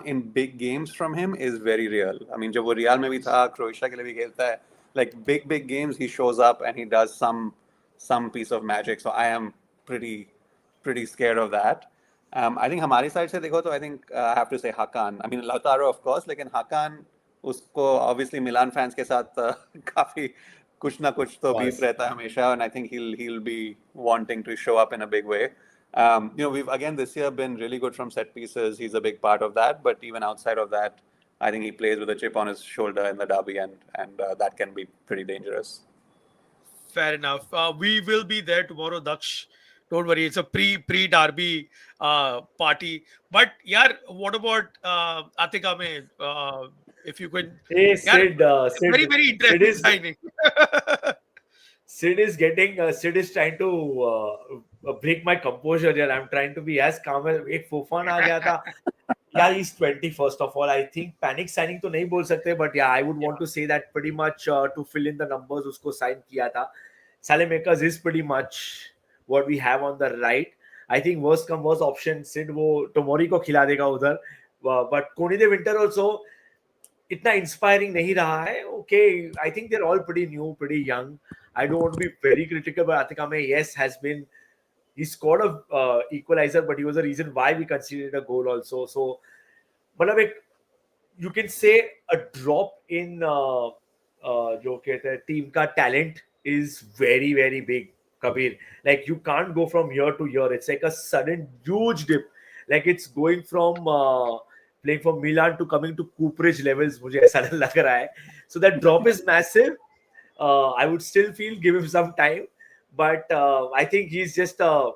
in big games from him is very real. I mean, जब वो Real में भी था, Croatia के लिए भी खेलता है. Like big games, he shows up and he does some piece of magic. So I am pretty scared of that. I think हमारी side से देखो तो I think I have to say Hakan. I mean Lautaro of course, लेकिन Hakan उसको obviously Milan fans के साथ काफी कुछ ना कुछ तो beef रहता है हमेशा, and I think he'll be wanting to show up in a big way. We've again this year been really good from set pieces. He's a big part of that, but even outside of that, I think he plays with a chip on his shoulder in the derby, and that can be pretty dangerous. Fair enough. We will be there tomorrow, Daksh. Don't worry, it's a pre-derby party. But yeah, what about Atika mein? If you could, Hey, Sid, very interesting signing. Sid is trying to break my composure here. I'm trying to be as calm as एक Fofan आ गया था. Yeah, he's 20 first of all. I think panic signing तो नहीं बोल सकते, but yeah, I would want to say that pretty much to fill in the numbers उसको sign किया था. Saelemaekers is pretty much what we have on the right. I think worst come worst option Sid वो Tomori को खिला देगा उधर. But Koni de Winter also इतना inspiring नहीं रहा है. Okay, I think they're all pretty new, pretty young. I don't want to be very critical, but Atikame, yes, he scored a equalizer, but he was the reason why we conceded a goal also. So, you can say a drop in जो कहते हैं team का talent is very, very big, Kabir. Like you can't go from year to year. It's like a sudden huge dip. Like it's going from playing for Milan to coming to Cooperage levels. मुझे ऐसा लग रहा है. So that drop is massive. I would still feel give him some time, but I think he's just a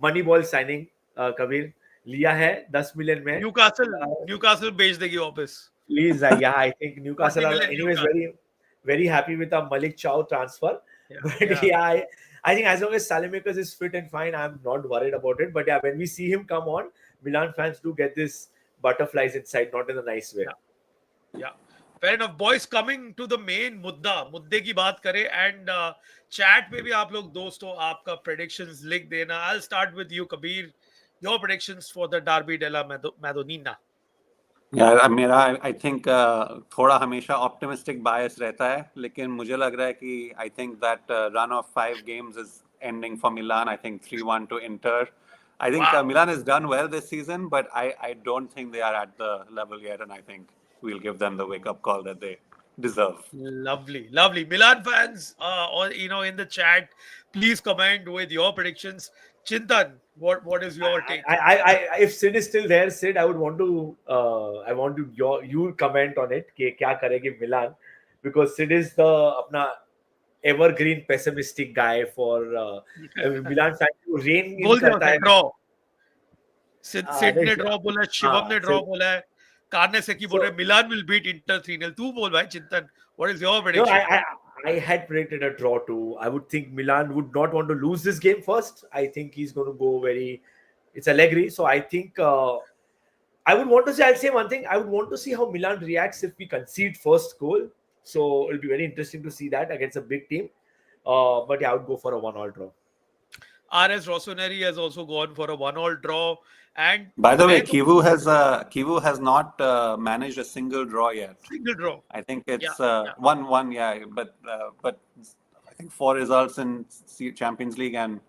money ball signing. Kabir लिया है 10 million में. Newcastle बेच देगी वापस. Please, yeah, I think Newcastle are anyways very happy with the Malik Ciao transfer. But yeah, I think as long as Saelemaekers is fit and fine, I'm not worried about it. But yeah, when we see him come on, Milan fans do get this butterflies inside, not in a nice way. Yeah. Fair enough. Boys, coming to the main मुद्दे की बात करें, and chat पे भी आप लोग दोस्तों आपका predictions लिख देना. I'll start with you, Kabir. Your predictions for the Derby Della Madonnina. Yeah, I think थोड़ा हमेशा optimistic bias रहता है, लेकिन मुझे लग रहा है कि I think that run of 5 games is ending for Milan. I think 3-1 to Inter. I think Milan has done well this season, but I don't think they are at the level yet, and I think we'll give them the wake-up call that they deserve. Lovely. Milan fans, or in the chat, please comment with your predictions. Chintan, what is your take? If Sid is still there, Sid, I would want to you comment on it. कि क्या करेगी Milan, because Sid is the अपना evergreen pessimistic guy for Milan fans to rein in करता है. Draw. Sid ने draw बोला, शिवम ने draw बोला है. Karne Seki बोल रहे Milan will beat Inter 3-0. तू बोल भाई Chintan, what is your No, prediction? I had predicted a draw too. I would think Milan would not want to lose this game first. I think he's going to go very. It's Allegri, so I think I would want to say. I'll say one thing. I would want to see how Milan reacts if we concede first goal. So it'll be very interesting to see that against a big team. But yeah, I would go for a 1-1 draw. RS Rossoneri has also gone for a 1-1 draw. And By the way, मैं तो- Kivu has not managed a single draw yet. single draw. I think Yeah, it's yeah. 1-1, yeah, but I think 4 results in Champions League and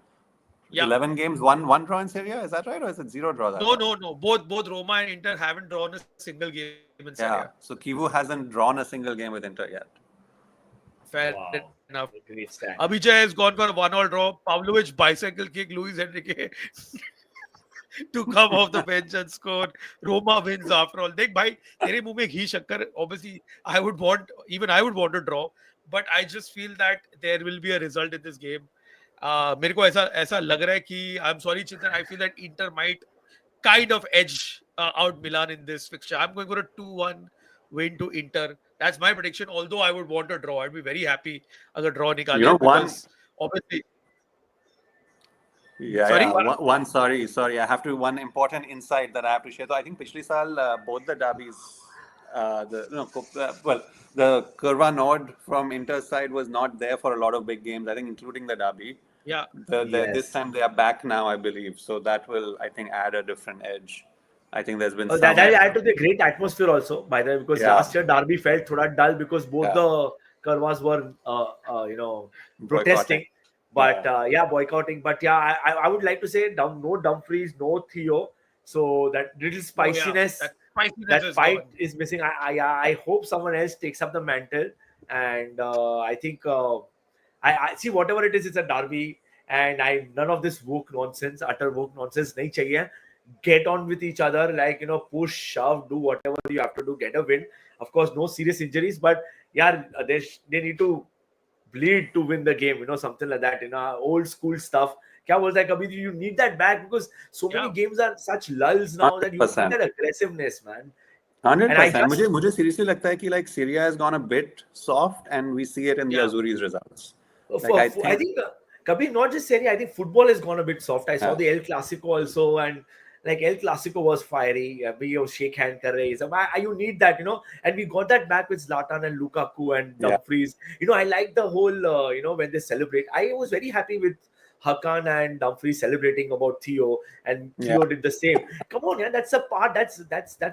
Yeah. 11 games, one draw in Serie A. Is that right, or is it 0 draw? No. Both Roma and Inter haven't drawn a single game in Serie A. Yeah, so Kivu hasn't drawn a single game with Inter yet. Fair Wow. enough. Great stat. Abhijay has gone for a 1-1 draw. Pavlovich bicycle kick Luis Enrique to come off the bench and score. Roma wins after all. देख भाई तेरे मुंह में घी शक्कर. Obviously, I would want to draw, but I just feel that there will be a result in this game. मेरे को ऐसा लग रहा है कि I'm sorry Chintan, I feel that Inter might kind of edge out Milan in this fixture. I'm going for a 2-1 win to Inter. That's my prediction. Although I would want a draw, I'd be very happy अगर draw निकाले. You know, because obviously. Yeah, Sorry? yeah. Sorry. I have to one important insight that I have to share. So I think पिछले साल both the derbies, the Curva Nord from Inter's side was not there for a lot of big games. I think including the derby. Yeah. Yes. This time they are back now, I believe. So that will, I think, add a different edge. I think there's been some. That add to the great atmosphere also, by the way, because Yeah. last year Derby felt thoda dull because both Yeah. the Curvas were, protesting. But boycotting. But yeah, I would like to say no Dumfries, no Theo. So that little spiciness, That spiciness that is fight gone. is missing. I hope someone else takes up the mantle, and I think I see whatever it is, it's a derby, and none of this utter woke nonsense. Nahi chahiye. Get on with each other, like push, shove, do whatever you have to do, get a win. Of course, no serious injuries, but yeah, they need to bleed to win the game, something like that, old school stuff. Kya bolta hai, Kabir, you need that back because so many Yeah. games are such lulls now that you need 100%. that aggressiveness, man. And I 100%. just- मुझे seriously लगता है कि like Serie A has gone a bit soft, and we see it in the Yeah. Azzurri's results. I think Kabir, not just Serie A, I think football has gone a bit soft. I saw Yeah. the El Clasico also, and like El Clasico was fiery. We shake hand kar rahe. So you need that, and we got that back with Zlatan and Lukaku and Yeah. Dumfries. I like the whole, when they celebrate. I was very happy with Hakan and Dumfries celebrating about Theo, and Theo did the same. Come on, yeah, that's a part. That's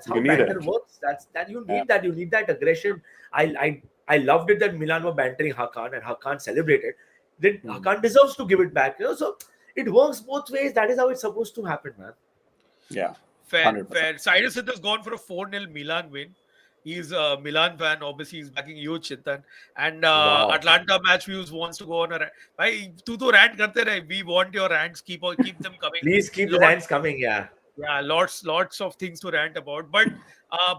how You need banter it. works. That you need Yeah. that. You need that aggression. I loved it that Milan were bantering Hakan and Hakan celebrated. Then Hakan deserves to give it back. So it works both ways. That is how it's supposed to happen, man. Yeah. Fair. 100%. Cyrus has gone for a 4-0 Milan win. He's a Milan fan. Obviously, he's backing you, Chintan. And Wow. Atlanta match views wants to go on a rant. Bhai, tu to rant karte rahe. We want your rants. Keep them coming. Please keep the Lots- hands coming. Yeah. Yeah, lots of things to rant about. But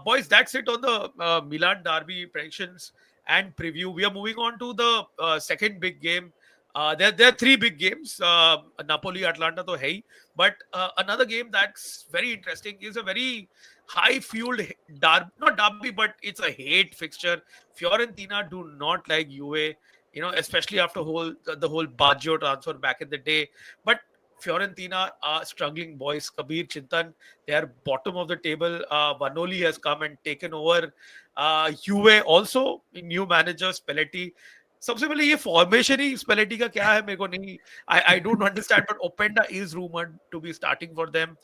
boys, that's it on the Milan Derby predictions and preview. We are moving on to the second big game. There are three big games. Napoli, Atalanta, to hai. But another game that's very interesting is a very high-fueled not derby, but it's a hate fixture. Fiorentina do not like Juve, especially after the whole Baggio transfer back in the day. But Fiorentina are struggling, boys. Kabir, Chintan, they are bottom of the table. Vanoli has come and taken over. Juve also, new manager Spalletti. सबसे पहले ये formation ही स्पेलेटी का क्या है मेरे को नहीं I don't understand, but Openda is rumored to be starting for them.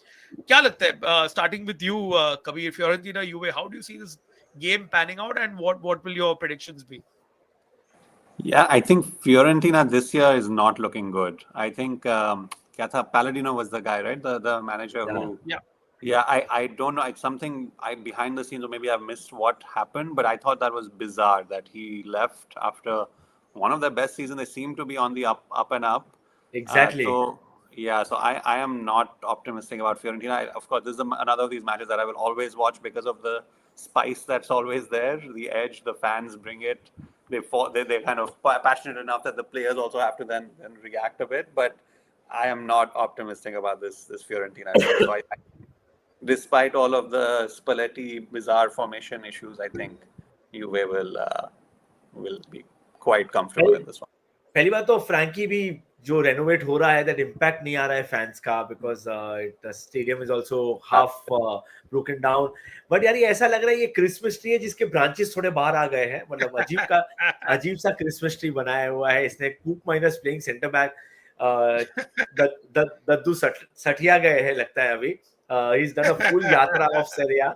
क्या लगता है starting with you, Kabir, Fiorentina, Juve, how do you see this game panning out, and what will your predictions be? Yeah, I think Fiorentina this year is not looking good. I think क्या था, Palladino was the guy, right? The manager who. Yeah, I don't know. It's something behind the scenes, or maybe I've missed what happened, but I thought that was bizarre that he left after one of their best seasons. They seem to be on the up and up. Exactly. So I am not optimistic about Fiorentina. Of course, this is another of these matches that I will always watch because of the spice that's always there, the edge. The fans bring it. They're kind of passionate enough that the players also have to then react a bit. But I am not optimistic about this Fiorentina. So despite all of the Spalletti bizarre formation issues, I think Juve will be quite comfortable in this one. पहली बात तो Frankie भी जो renovate हो रहा है, that impact नहीं आ रहा है फैंस का, because the stadium is also half broken down. But यार ये ऐसा लग रहा है ये क्रिसमस ट्री है जिसके ब्रांचेस थोड़े बाहर आ गए हैं. मतलब अजीब सा क्रिसमस ट्री बनाया हुआ है इसने. कूक माइनस प्लेइंग सेंटर बैक. दद्दू सठिया गए हैं लगता है अभी. He is done a full यात्रा ऑफ सेरिया.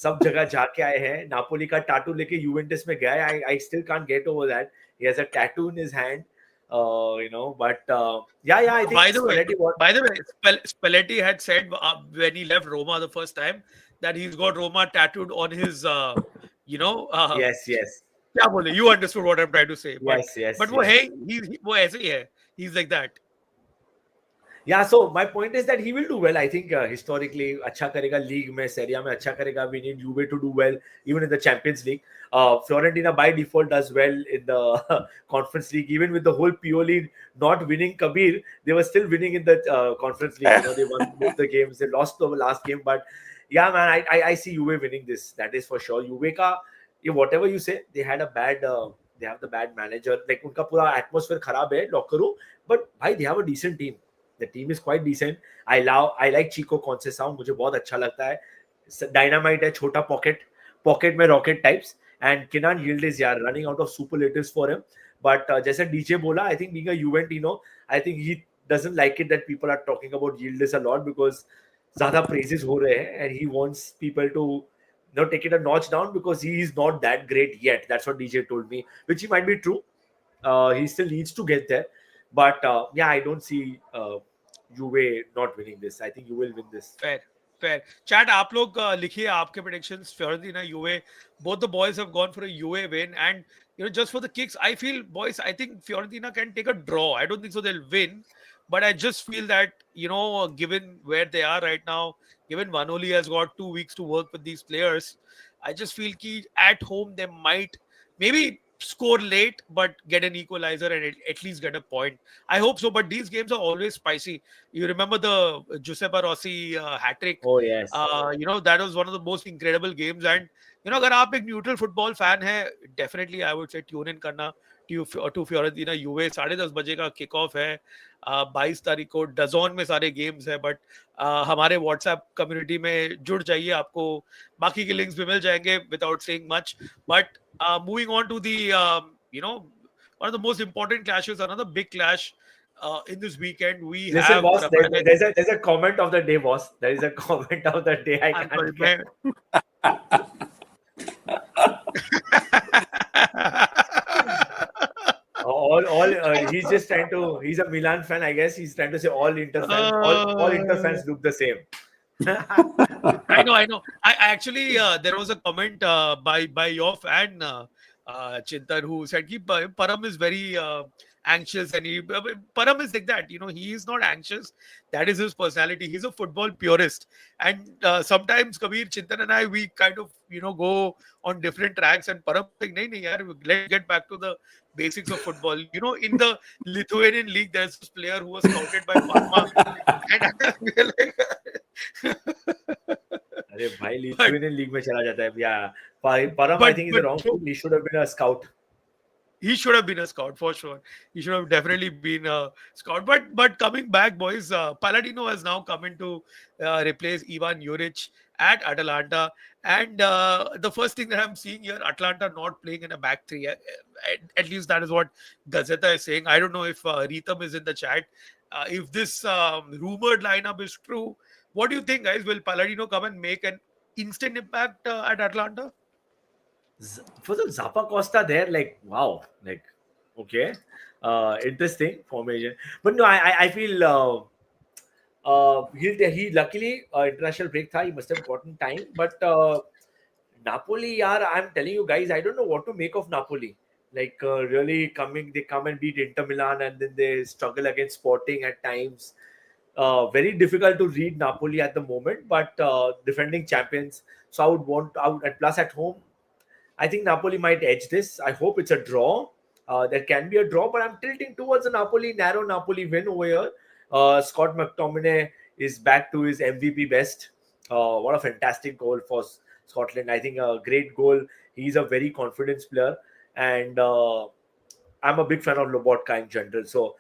सब जगह जाके आए हैं. नापोली का टाटू लेके यूवेंटस में गया है. I still can't get over that. He has a tattoo in his hand. But yeah, I think By the way, Spalletti had said when he left Roma the first time that he's got Roma tattooed on his, yes. क्या बोले? You understood what I'm trying to say. Yes. But वो है, वो ऐसे ही है. He's like that. Yeah, so my point is that he will do well. I think historically अच्छा करेगा league में, सेरिया में अच्छा करेगा. We need Juve to do well even in the Champions League. Fiorentina by default does well in the Conference League. Even with the whole Pioli not winning Kabir, they were still winning in the Conference League. They won both the games. They lost the last game, but yeah, man, I see Juve winning this. That is for sure. Juve का whatever you say, they had a bad. They have the bad manager. Like उनका पूरा atmosphere खराब है locker room, but भाई they have a decent team. The team is quite decent. I like Chico Conceição. मुझे बहुत अच्छा लगता है. Dynamite है, छोटा pocket में rocket types. And Kenan Yildiz यार running out of superlatives for him. But जैसे DJ बोला, I think being a Juventino, I think he doesn't like it that people are talking about Yildiz a lot because ज़्यादा praises हो रहे हैं and he wants people to take it a notch down because he is not that great yet. That's what DJ told me, which he might be true. He still needs to get there. But yeah, I don't see Juve not winning this. I think you will win this. Fair. Chat, आप लोग लिखिए आपके predictions. Fiorentina, Juve, both the boys have gone for a Juve win, and just for the kicks, I feel, boys, I think Fiorentina can take a draw. I don't think so they'll win, but I just feel that given where they are right now, given Vanoli has got 2 weeks to work with these players, I just feel that at home they might maybe score late but get an equalizer and at least get a point. I hope so, but these games are always spicy. You remember the Giuseppe Rossi hat-trick? Oh yes. That was one of the most incredible games. And अगर आप एक neutral football fan है, definitely I would say tune in करना to Fiorentina यूवे. 10:30 बजे का kick off है. 22 तारीख को डजॉन में सारे गेम्स है. बट हमारे व्हाट्सएप कम्युनिटी में जुड़ जाइए, आपको बाकी के लिंक्स भी मिल जाएंगे without saying much. But moving on to the one of the most important clashes, another big clash in this weekend. Listen, have boss, there's a comment of the day, boss. There is a comment of the day. I can't get. He's just trying to. He's a Milan fan, I guess. He's trying to say all Inter fans. All Inter fans look the same. I know. I actually there was a comment by your fan Chintan, who said that Param is very anxious, and Param is like that. He is not anxious. That is his personality. He's a football purist, and sometimes Kabir, Chintan, and I, we kind of go on different tracks. And Param like, no, yaar, let's get back to the basics of football. In the Lithuanian league, there's this player who was scouted by Parma, and we're like. अरे भाई Lithuanian league में चला जाता है. Yeah, Param, I think is the wrong thing. He should have been a scout. He should have been a scout for sure. He should have definitely been a scout. But coming back, boys, Palladino has now come in to replace Ivan Juric at Atalanta. And the first thing that I'm seeing here, Atalanta not playing in a back three. At least that is what Gazeta is saying. I don't know if Ritham is in the chat. If this rumored lineup is true, what do you think, guys? Will Palladino come and make an instant impact at Atalanta? For the Zappa Costa there, like, wow, like, okay, interesting formation. But no, I feel he luckily international break tha, he must have gotten time. But Napoli, yaar, I'm telling you guys, I don't know what to make of Napoli. Like really they come and beat Inter Milan, and then they struggle against Sporting at times. Very difficult to read Napoli at the moment, but defending champions. So I would and plus at home, I think Napoli might edge this. I hope it's a draw. There can be a draw, but I'm tilting towards a narrow Napoli win over here. Scott McTominay is back to his MVP best. What a fantastic goal for Scotland. I think a great goal. He's a very confident player, and I'm a big fan of Lobotka in general. So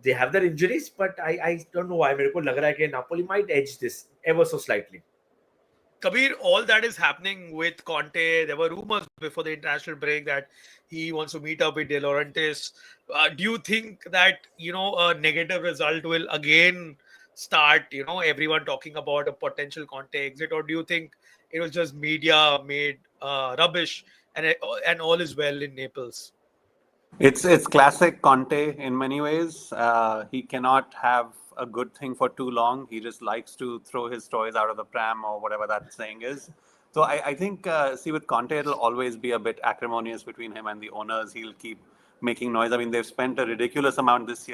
they have their injuries, but I don't know why. मेरे को लग रहा है कि Napoli might edge this ever so slightly. Kabir, all that is happening with Conte. There were rumors before the international break that he wants to meet up with De Laurentiis. Do you think that, a negative result will again start, everyone talking about a potential Conte exit, or do you think it was just media made rubbish and all is well in Naples? It's classic Conte in many ways. He cannot have a good thing for too long. He just likes to throw his toys out of the pram or whatever that saying is. So I think, see, with Conte, it'll always be a bit acrimonious between him and the owners. He'll keep making noise. I mean, they've spent a ridiculous amount this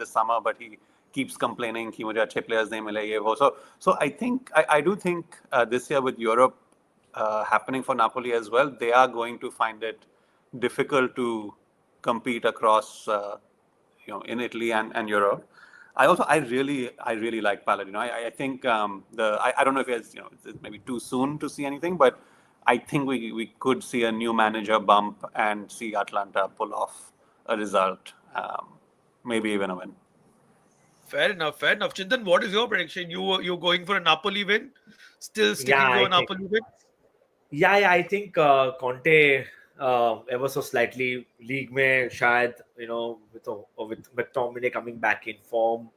summer, but he keeps complaining कि मुझे अच्छे players नहीं मिले ये वो. So I think I do think this year with Europe happening for Napoli as well, they are going to find it difficult to compete across in Italy and Europe. I really like Palladino. I think I don't know if it's maybe too soon to see anything, but I think we could see a new manager bump and see Atalanta pull off a result, maybe even a win. Fair enough. Chintan, what is your prediction? You're going for a Napoli win? Still sticking Yeah, to I a think. Napoli win? Yeah, I think Conte ever so slightly league में शायद with McTominay coming back in form.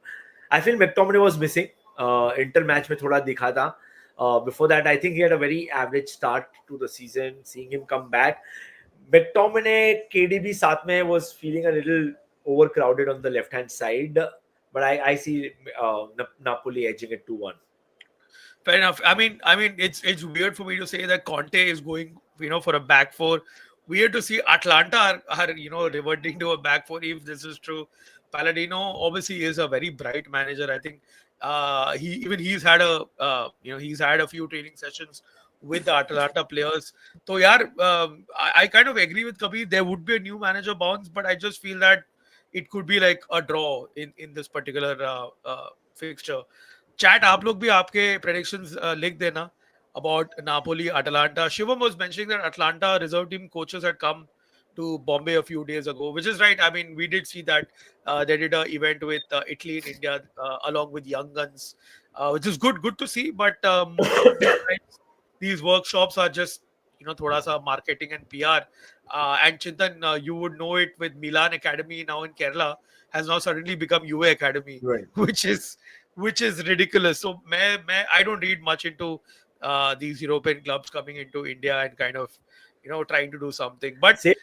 I feel McTominay was missing. Inter match में थोड़ा दिखा था. Before that, I think he had a very average start to the season. Seeing him come back, McTominay, KDB साथ में was feeling a little overcrowded on the left hand side, but I see Napoli edging it 2-1. Fair enough. I mean, it's weird for me to say that Conte is going, for a back four. Weird to see Atlanta are reverting to a back four if this is true. Palladino obviously is a very bright manager. I think he's had a few training sessions with the Atalanta players. So yeah, I kind of agree with Kabir. There would be a new manager bounce, but I just feel that it could be like a draw in this particular fixture. Chat, आप लोग भी आपके predictions लिख देना about Napoli, Atalanta. Shivam was mentioning that Atlanta reserve team coaches had come to Bombay a few days ago, which is right. I mean, we did see that they did an event with Italy and India along with Young Guns, which is good to see. But most of these times, these workshops are just thoda sa marketing and PR. And Chintan, you would know it with Milan Academy now in Kerala has now suddenly become UA Academy, Right. which is ridiculous. So I don't read much into these European clubs coming into India and kind of trying to do something. But Same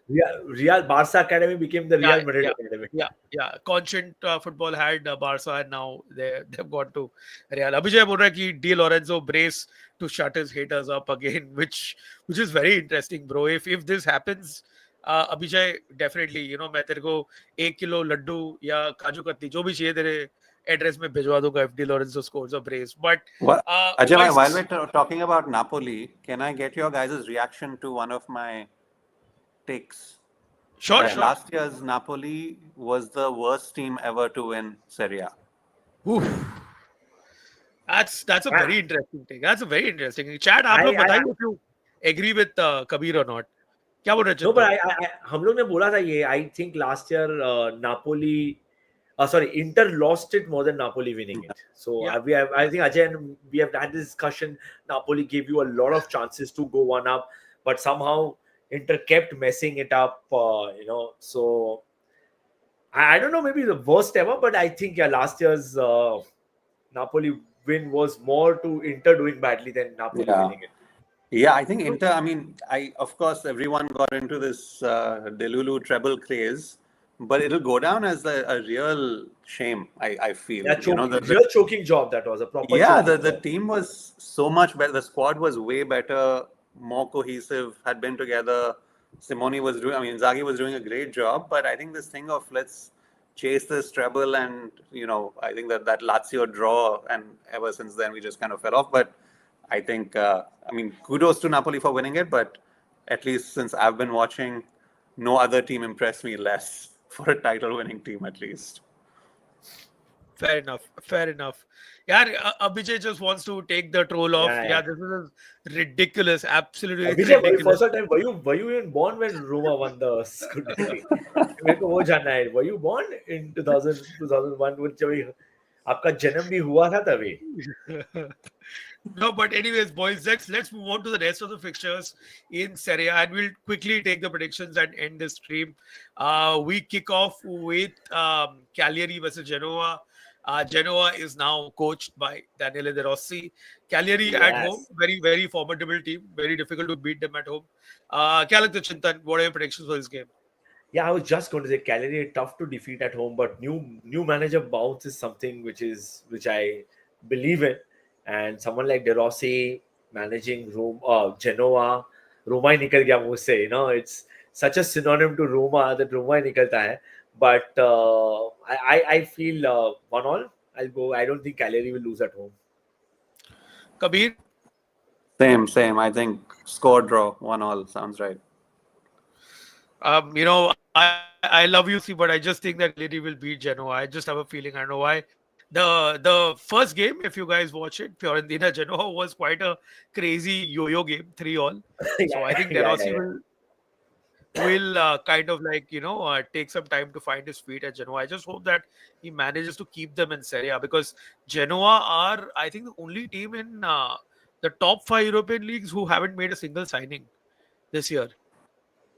with, Real Barca Academy became the Real Madrid Academy. Yeah. Constant football had Barca and now they've gone to Real. Abhijay बोल रहा है कि Di Lorenzo brace to shut his haters up again, which is very interesting, bro. If this happens, Abhijay, definitely, मैं तेरे को 1 kilo Laddu या काजू कतली जो भी चाहिए तेरे एड्रेस में भिजवा दूंगा if Di Lorenzo scores a brace. But Ajay, while we're talking about Napoli, can I get your guys' reaction to one of my takes? Sure. Last year's Napoli was the worst team ever to win Serie A. Oof. That's a very interesting thing. That's a very interesting thing. Chat, आप लोग बताइए if you agree with Kabir or not. क्या बोल रहे हैं? No, but हम लोग ने बोला था ये. I think last year Napoli. Inter lost it more than Napoli winning it. So I think Ajay and we have had this discussion. Napoli gave you a lot of chances to go one up, but somehow Inter kept messing it up. So I don't know, maybe the worst ever, but I think last year's Napoli win was more to Inter doing badly than Napoli winning it. Yeah, I think Inter. I mean, of course everyone got into this Delulu treble craze. But it'll go down as a real shame, I feel. Yeah, real choking job that was. A proper the team was so much better. The squad was way better, more cohesive, had been together. Simone was doing, Inzaghi was doing a great job. But I think this thing of let's chase this treble and, I think that Lazio draw and ever since then we just kind of fell off. But I think, kudos to Napoli for winning it. But at least since I've been watching, no other team impressed me less. For a title-winning team, at least. Fair enough. Fair enough. Yeah, Abhijay just wants to take the troll off. Yeah, Yeah, yeah. this is ridiculous. Absolutely Vijay, ridiculous. first time were you even born when Roma won the Scudetto? मेरे को वो जानना है. Were you born in 2001 when जब आपका जन्म भी हुआ था तभी? No, but anyways, boys, let's move on to the rest of the fixtures in Serie A, and we'll quickly take the predictions and end the stream. We kick off with Cagliari versus Genoa. Genoa is now coached by Daniele De Rossi. Cagliari at home, Yes. very very formidable team, very difficult to beat them at home. Kya lagta hai, Chintan, what are your predictions for this game? Yeah, I was just going to say Cagliari tough to defeat at home, but new manager bounce is something which I believe in, and someone like De Rossi managing Genoa, Roma ही निकल गया मुंह से, it's such a synonym to Roma that Roma ही निकलता है. But I feel 1-1. I'll go. I don't think Cagliari will lose at home. Kabir, Same. I think score draw 1-1 sounds right. I love UC, but I just think that Cagliari will beat Genoa. I just have a feeling. I don't know why. The first game, if you guys watch it, Fiorentina Genoa was quite a crazy yo-yo game, 3-all. So I Yeah, think De yeah, Rossi yeah. will kind of like take some time to find his feet at Genoa. I just hope that he manages to keep them in Serie A, because Genoa are, I think, the only team in the top 5 European leagues who haven't made a single signing this year.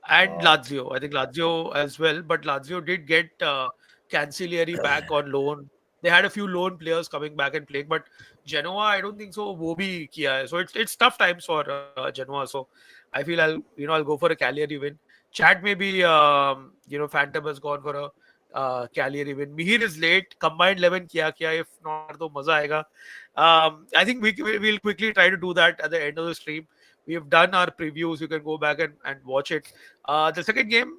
And Uh, Lazio, I think Lazio as well, but Lazio did get Cancellieri back on loan. They had a few loan players coming back and playing, but Genoa, I don't think so. वो भी किया है. So it's tough times for Genoa. So I feel I'll go for a Cagliari win. Chat maybe Phantom has gone for a Cagliari win. Mihir is late. Combined 11 किया. If not, तो मजा आएगा. I think we'll quickly try to do that at the end of the stream. We have done our previews. You can go back and watch it. The second game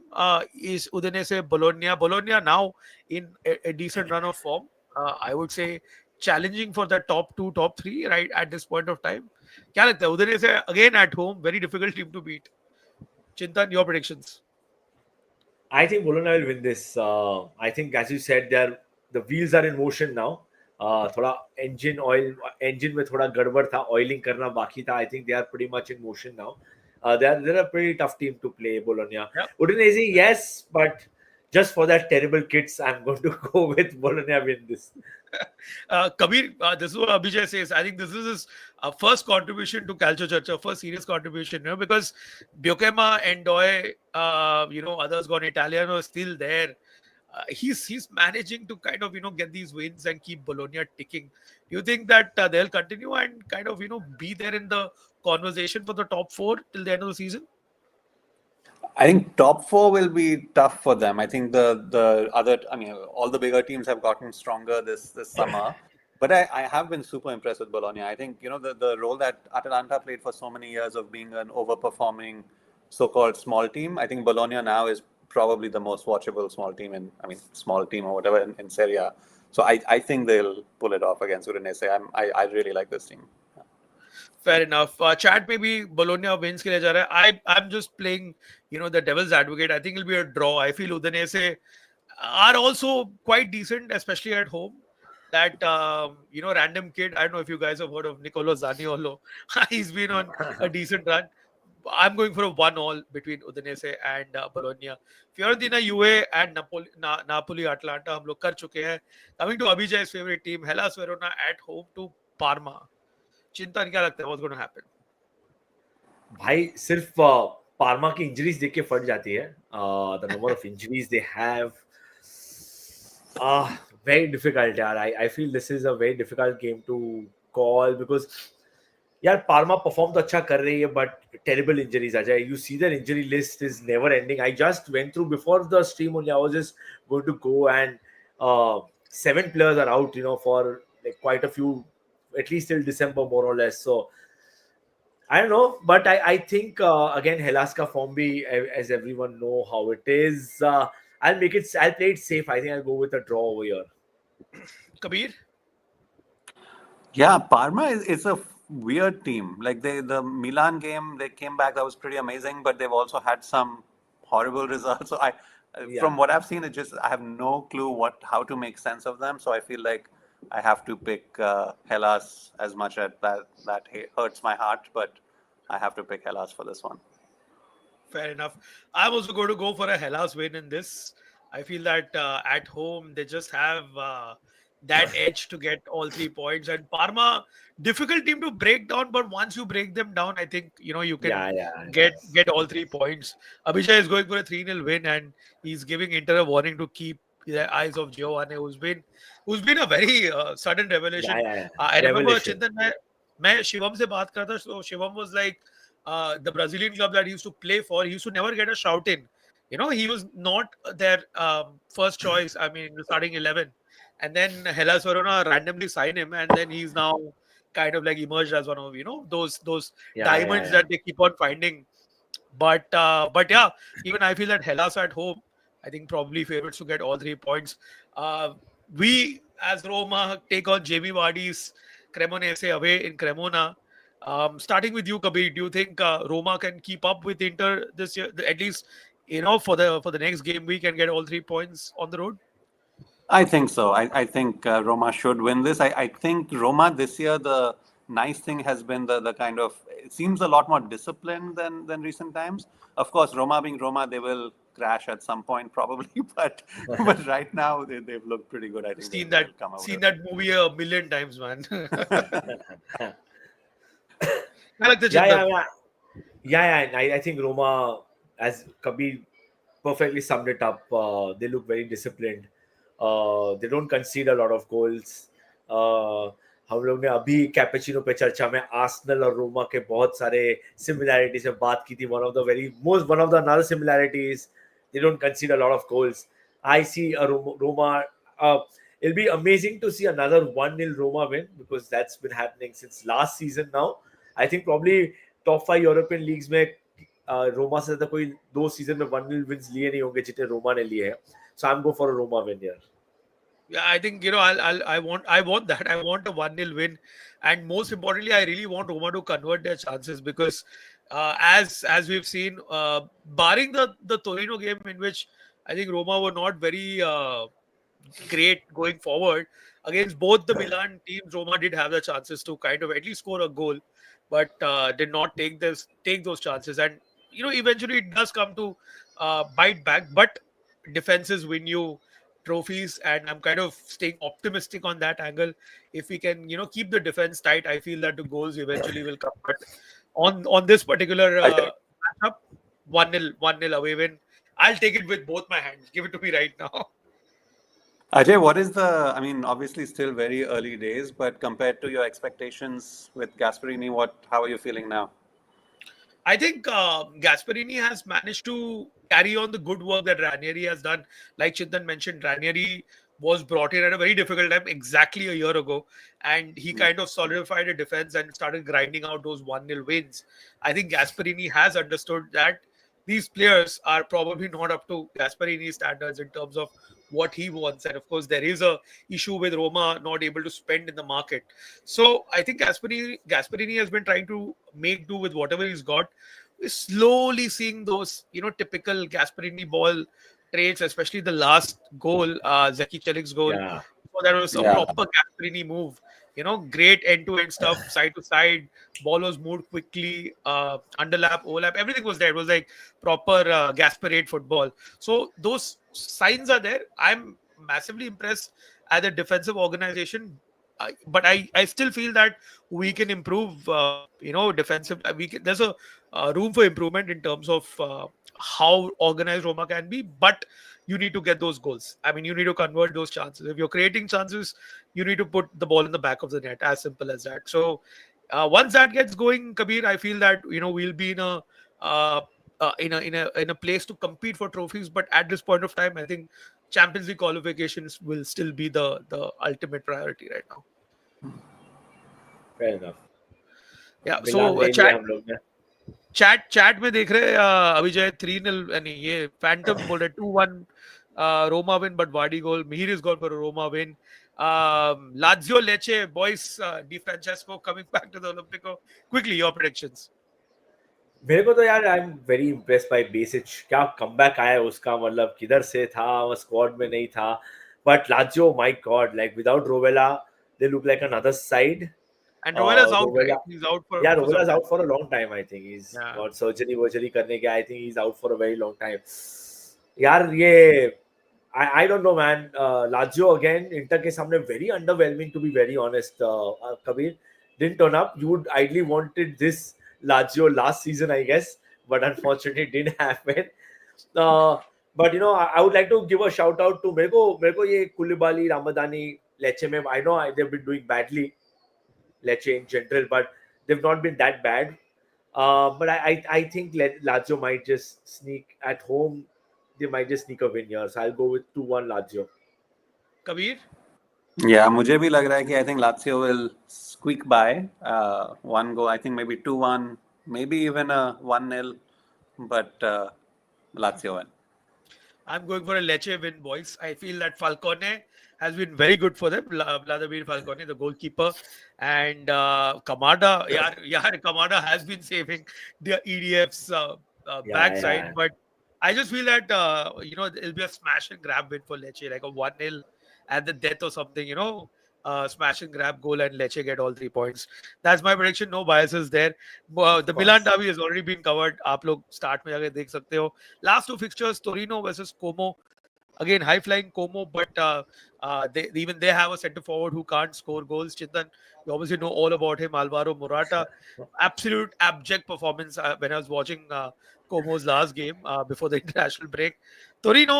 is Udinese Bologna. Bologna now in a decent run of form. I would say challenging for the top 2, top 3 right at this point of time. क्या लगता है? Udinese again at home, very difficult team to beat. Chintan, your predictions? I think Bologna will win this. I think, as you said, the wheels are in motion now. थोड़ा engine में थोड़ा गड़बड़ था, oiling करना बाकी था. I think they are pretty much in motion now. They're a pretty tough team to play, Bologna. Yep. Udinese, yes, but just for that terrible kits, I'm going to go with Bologna win this. Kabir, this is what Abhijay says. I think this is his first contribution to Calcio Church, first serious contribution, because Biochema and Doy, others gone Italian are still there. He's managing to kind of get these wins and keep Bologna ticking. Do you think that they'll continue and kind of be there in the conversation for the top 4 till the end of the season? I think top 4 will be tough for them. I think the other, all the bigger teams have gotten stronger this summer. But I have been super impressed with Bologna. I think, the role that Atalanta played for so many years of being an overperforming so-called small team, I think Bologna now is probably the most watchable small team or whatever in Serie A. So I think they'll pull it off against Udinese. I really like this team. Fair enough. Chat maybe Bologna wins के लिए जा रहा है. I'm just playing, the devil's advocate. I think it'll be a draw. I feel Udinese are also quite decent, especially at home. That random kid. I don't know if you guys have heard of Nicolo Zaniolo. He's been on a decent run. I'm going for a 1-all between Udinese and Bologna. Fiorentina, Juve and Napoli, Atalanta हम लोग कर चुके हैं. Coming to Abhijay's favorite team, Hellas Verona at home to Parma. चिंतन क्या लगता है what's going to happen? भाई सिर्फ पार्मा की इंजरीज देख के फट जाती है. The number of injuries they have, very difficult यार. I feel this is a very difficult game to call because यार पार्मा परफॉर्म तो अच्छा कर रही है but terrible injuries आ जाए. You see their injury list is never ending. I just went through before the stream only. I was just going to go and 7 players are out, for like quite a few, at least till December more or less. So I don't know, but I think again Hellas ka form bhi, as everyone know how it is. I'll play it safe. I think I'll go with a draw over here. Kabir? Yeah, Parma is a weird team. Like the Milan game, they came back, that was pretty amazing, but they've also had some horrible results. So Yeah. From what I've seen, I have no clue how to make sense of them. So I feel like I have to pick Hellas, as much as that hurts my heart, but I have to pick Hellas for this one. Fair enough. I'm also going to go for a Hellas win in this. I feel that at home they just have that edge to get all 3 points. And Parma, difficult team to break down, but once you break them down, I think you can Yeah, get all 3 points. Abhishek is going for a 3-0 win, and he's giving Inter a warning to keep the eyes of Giovanni, who's been a very sudden revelation. yeah. I remember Revelation. Chintan, मैं शिवम से बात करता, so Shivam was like, the Brazilian club that he used to play for, he used to never get a shout in. He was not their first choice. I mean, the starting 11. And then Hellas Verona randomly signed him, and then he's now kind of like emerged as one of those diamonds Yeah. that they keep on finding. But yeah, even I feel that Hellas at home, I think probably favorites to get all 3 points. We as Roma take on Jamie Vardy's Cremonese away in Cremona. Starting with you, Kabir, do you think Roma can keep up with Inter this year? At least, for the next game week and get all 3 points on the road? I think so. I think Roma should win this. I think Roma this year, the nice thing has been the kind of, it seems a lot more disciplined than recent times. Of course, Roma being Roma, they will crash at some point probably, but right now they've looked pretty good. I think Seen they'll that come out seen with that movie a million times, man. I like the Yeah, Chintan. And I think Roma, as Kabir perfectly summed it up, they look very disciplined. They don't concede a lot of goals. हम लोग ने अभी cappuccino पे चर्चा में Arsenal और रोमा के बहुत सारे सिमिलैरिटीज में बात की थी. One of the another similarities, they don't concede a lot of goals. I see a Roma. It'll be amazing to see another 1-0 Roma win, because that's been happening since last season now. I think probably top 5 European leagues में रोमा से ज्यादा कोई 2 season में 1-0 wins लिए नहीं होंगे जितने रोमा ने लिए हैं. So I'm going for a Roma win here. Yeah, I think I want that. I want a 1-0 win, and most importantly, I really want Roma to convert their chances, because as we've seen, barring the Torino game, in which I think Roma were not very great going forward against both the Milan teams, Roma did have the chances to kind of at least score a goal, but did not take those chances. And eventually it does come to bite back, but defenses win you trophies, and I'm kind of staying optimistic on that angle. If we can keep the defense tight, I feel that the goals eventually will come. But on this particular matchup, 1-0 away win, I'll take it with both my hands. Give it to me right now. Ajay, what is I mean, obviously still very early days, but compared to your expectations with Gasperini, how are you feeling now? I think Gasperini has managed to carry on the good work that Ranieri has done. Like Chintan mentioned, Ranieri was brought in at a very difficult time exactly a year ago, and he kind of solidified a defense and started grinding out those 1-0 wins. I think Gasperini has understood that these players are probably not up to Gasperini's standards in terms of what he wants. And of course, there is a issue with Roma not able to spend in the market. So I think Gasperini has been trying to make do with whatever he's got. We're slowly seeing those, typical Gasperini ball traits, especially the last goal, Zeki Chelik's goal. Yeah. So that was a proper Gasperini move. Great end-to-end stuff, side to side. Ball was moved quickly, underlap, overlap, everything was there. It was like proper Gasperade football. So those signs are there. I'm massively impressed at the defensive organization, but I still feel that we can improve. Defensive. There's a room for improvement in terms of how organized Roma can be, but you need to get those goals. I mean, you need to convert those chances. If you're creating chances, you need to put the ball in the back of the net. As simple as that. So once that gets going, Kabir, I feel that we'll be in a place to compete for trophies. But at this point of time, I think Champions League qualifications will still be the ultimate priority right now. Fair enough. Yeah. Milan So ले लिया हम लोग ने. Chat में देख रहे अभिजय 3-0 यानी ये फैंटम बोल रहे 2-1 Roma win, but Vardy goal. Mihir is gone for a Roma win. Lazio Lecce, boys, Di Francesco coming back to the Olimpico. Quickly, your predictions. मेरे को तो यार I am very impressed by Basic, क्या comeback आया है उसका, मतलब किधर से था, वो स्क्वाड में नहीं था, but Lazio my god, like without Rovella they look like another side. And Rovella's out, रोवेला, right? He's out yeah, for some Rovela's time. out for a long time. I think he's Yeah. got surgery वर्जरी करने के, I think he's out for a very long time. यार ये I don't know man. Lazio again, Inter के सामने very underwhelming to be very honest. Kabir didn't turn up. You would ideally wanted this Lazio last season, I guess, but unfortunately it didn't happen. But you know, I would like to give a shout out to मेरे को ये कुलिबाली, रामदानी, लेचे में, I know they've been doing badly, Lecce in general, but they've not been that bad. But I think Lazio might just sneak at home. They might just sneak a win here. So I'll go with 2-1 Lazio. Kabir? Yeah, मुझे भी लग रहा है कि I think Lazio will squeak by. One goal, I think maybe 2-1, maybe even a 1-0, but Lazio win. I'm going for a Lecce win, boys. I feel that Falcone has been very good for them. Vladimir Falcone, the goalkeeper, and Kamada. Yeah, Kamada has been saving the EDF's backside. Yeah. But I just feel that it'll be a smash and grab win for Lecce, like a 1-0 at the death or something. Smash and grab goal and Lecce get all 3 points. That's my prediction. No biases there. The Milan Derby has already been covered. आप लोग start में जाके देख सकते हो. Last two fixtures, Torino versus Como. Again, high flying Como, but they have a centre forward who can't score goals. Chintan, you obviously know all about him. Alvaro Morata, absolute abject performance when I was watching Como's last game before the international break. Torino,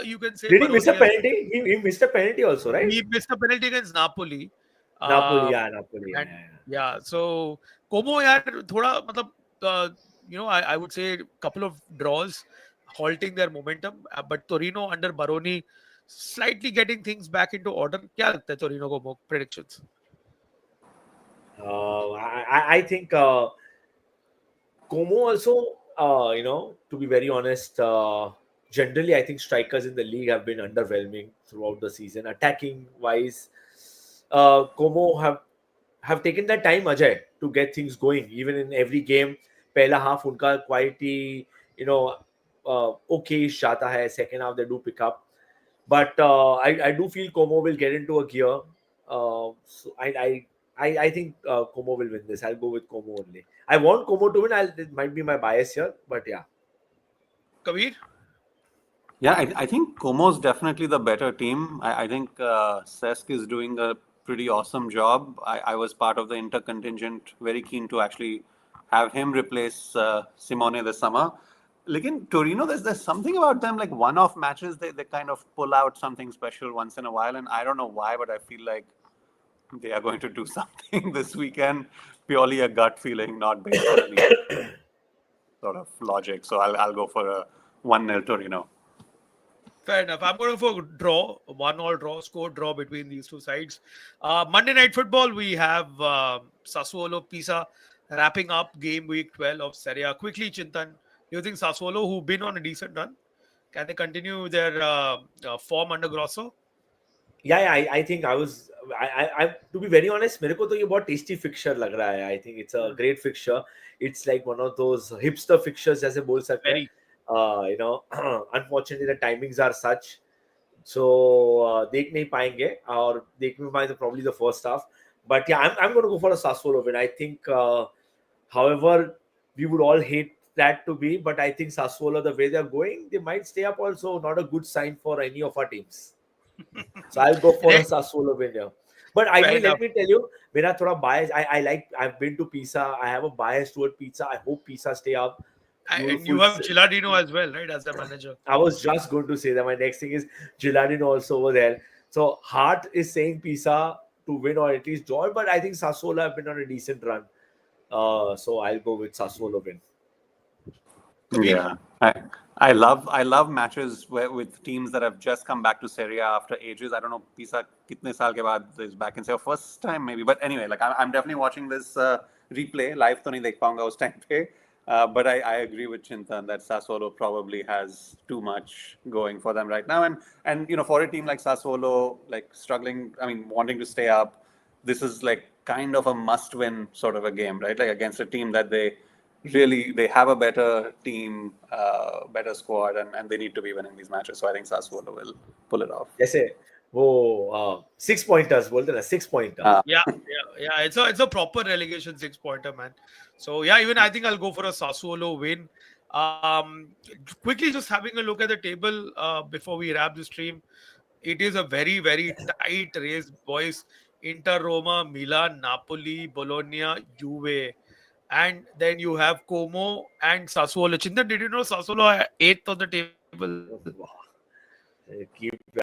you can say Did he miss a Baroni has, penalty? He missed a penalty also, right? he missed a penalty against Napoli. Napoli, Uh, Napoli. and yeah, so Como यार थोड़ा मतलब I would say couple of draws halting their momentum, but Torino under Baroni slightly getting things back into order. क्या लगता है Torino को predictions? I think Como also, to be very honest, generally I think strikers in the league have been underwhelming throughout the season. Attacking wise, Como have taken their time, Ajay, to get things going. Even in every game, पहला half उनका quality, okay जाता है. Second half they do pick up, but I do feel Como will get into a gear. So I think Como will win this. I'll go with Como only. I want Como to win. It might be my bias here, but yeah. Kabir? Yeah, I think Como's definitely the better team. I think Cesc is doing a pretty awesome job. I was part of the Inter contingent, very keen to actually have him replace Simone this summer. Lekin Torino, there's something about them, like one-off matches, they kind of pull out something special once in a while, and I don't know why, but I feel like they are going to do something this weekend. Purely a gut feeling, not based on any sort of logic. So I'll go for a 1-0 Torino. Fair enough. I'm going for draw, 1-1 draw, score draw between these two sides. Monday Night Football, we have Sassuolo Pisa wrapping up game week 12 of Serie A. Quickly, Chintan, do you think Sassuolo, who've been on a decent run, can they continue their form under Grosso? Yeah, I think I to be very honest, मेरे को तो ये बहुत tasty fixture लग रहा है. I think it's a great fixture. It's like one of those hipster fixtures जैसे बोल सकते हैं. Unfortunately the timings are such, so देख नहीं पाएंगे, और देख नहीं पाएंगे probably the first half. But yeah, I'm going to go for a Sassuolo win. I think, however, we would all hate that to be, but I think Sassuolo, the way they're going, they might stay up also. Not a good sign for any of our teams. So I'll go for a Sassuolo win here. But let me tell you, मेरा थोड़ा bias. I've been to Pisa. I have a bias toward Pisa. I hope Pisa stay up. And you have Gilardino as well, right, as the manager. I was just going to say that. My next thing is Gilardino also over there. So heart is saying Pisa to win or at least draw, but I think Sassuolo have been on a decent run. So I'll go with Sassuolo win. Yeah, I love matches with teams that have just come back to Serie A after ages. I don't know, Pisa kitne saal ke baad is back in Serie A, first time maybe. But anyway, like I'm definitely watching this replay live. तो नहीं देख पाऊंगा उस time पे. But I agree with Chintan that Sassuolo probably has too much going for them right now, and for a team like Sassuolo, like struggling, I mean wanting to stay up, this is like kind of a must-win sort of a game, right? Like against a team that they really they have a better team, better squad, and they need to be winning these matches. So I think Sassuolo will pull it off. जैसे वो 6 pointers बोलते ना 6 pointer. Yeah, yeah. It's a proper relegation 6 pointer, man. So yeah, even I think I'll go for a Sassuolo win. Quickly just having a look at the table before we wrap the stream. It is a very, very tight race, boys. Inter, Roma, Milan, Napoli, Bologna, Juve. And then you have Como and Sassuolo. Chintan, did you know Sassuolo are 8th on the table?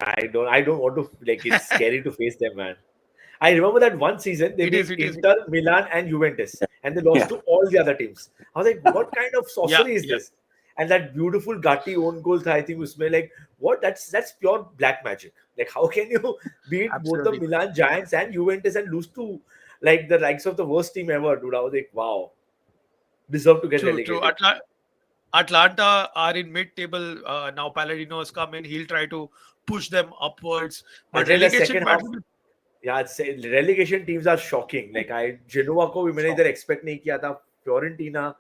I don't want to, like, it's scary to face them, man. I remember that one season they It is, beat it is. Inter, Milan, and Juventus, and they lost Yeah. to all the other teams. I was like, what kind of sorcery is Yeah. this? And that beautiful Gatti own goal, I think, was like, what? That's pure black magic. Like, how can you beat both the Absolutely. Milan Giants and Juventus and lose to like the likes of the worst team ever, dude? I was like, wow, deserve to get True. relegated. Atlanta are in mid-table now. Palladino has come in. He'll try to push them upwards. But Until the relegation second half, battle, yeah, relegation teams are shocking. Like Genoa को भी मैंने इधर expect नहीं किया था. Fiorentina,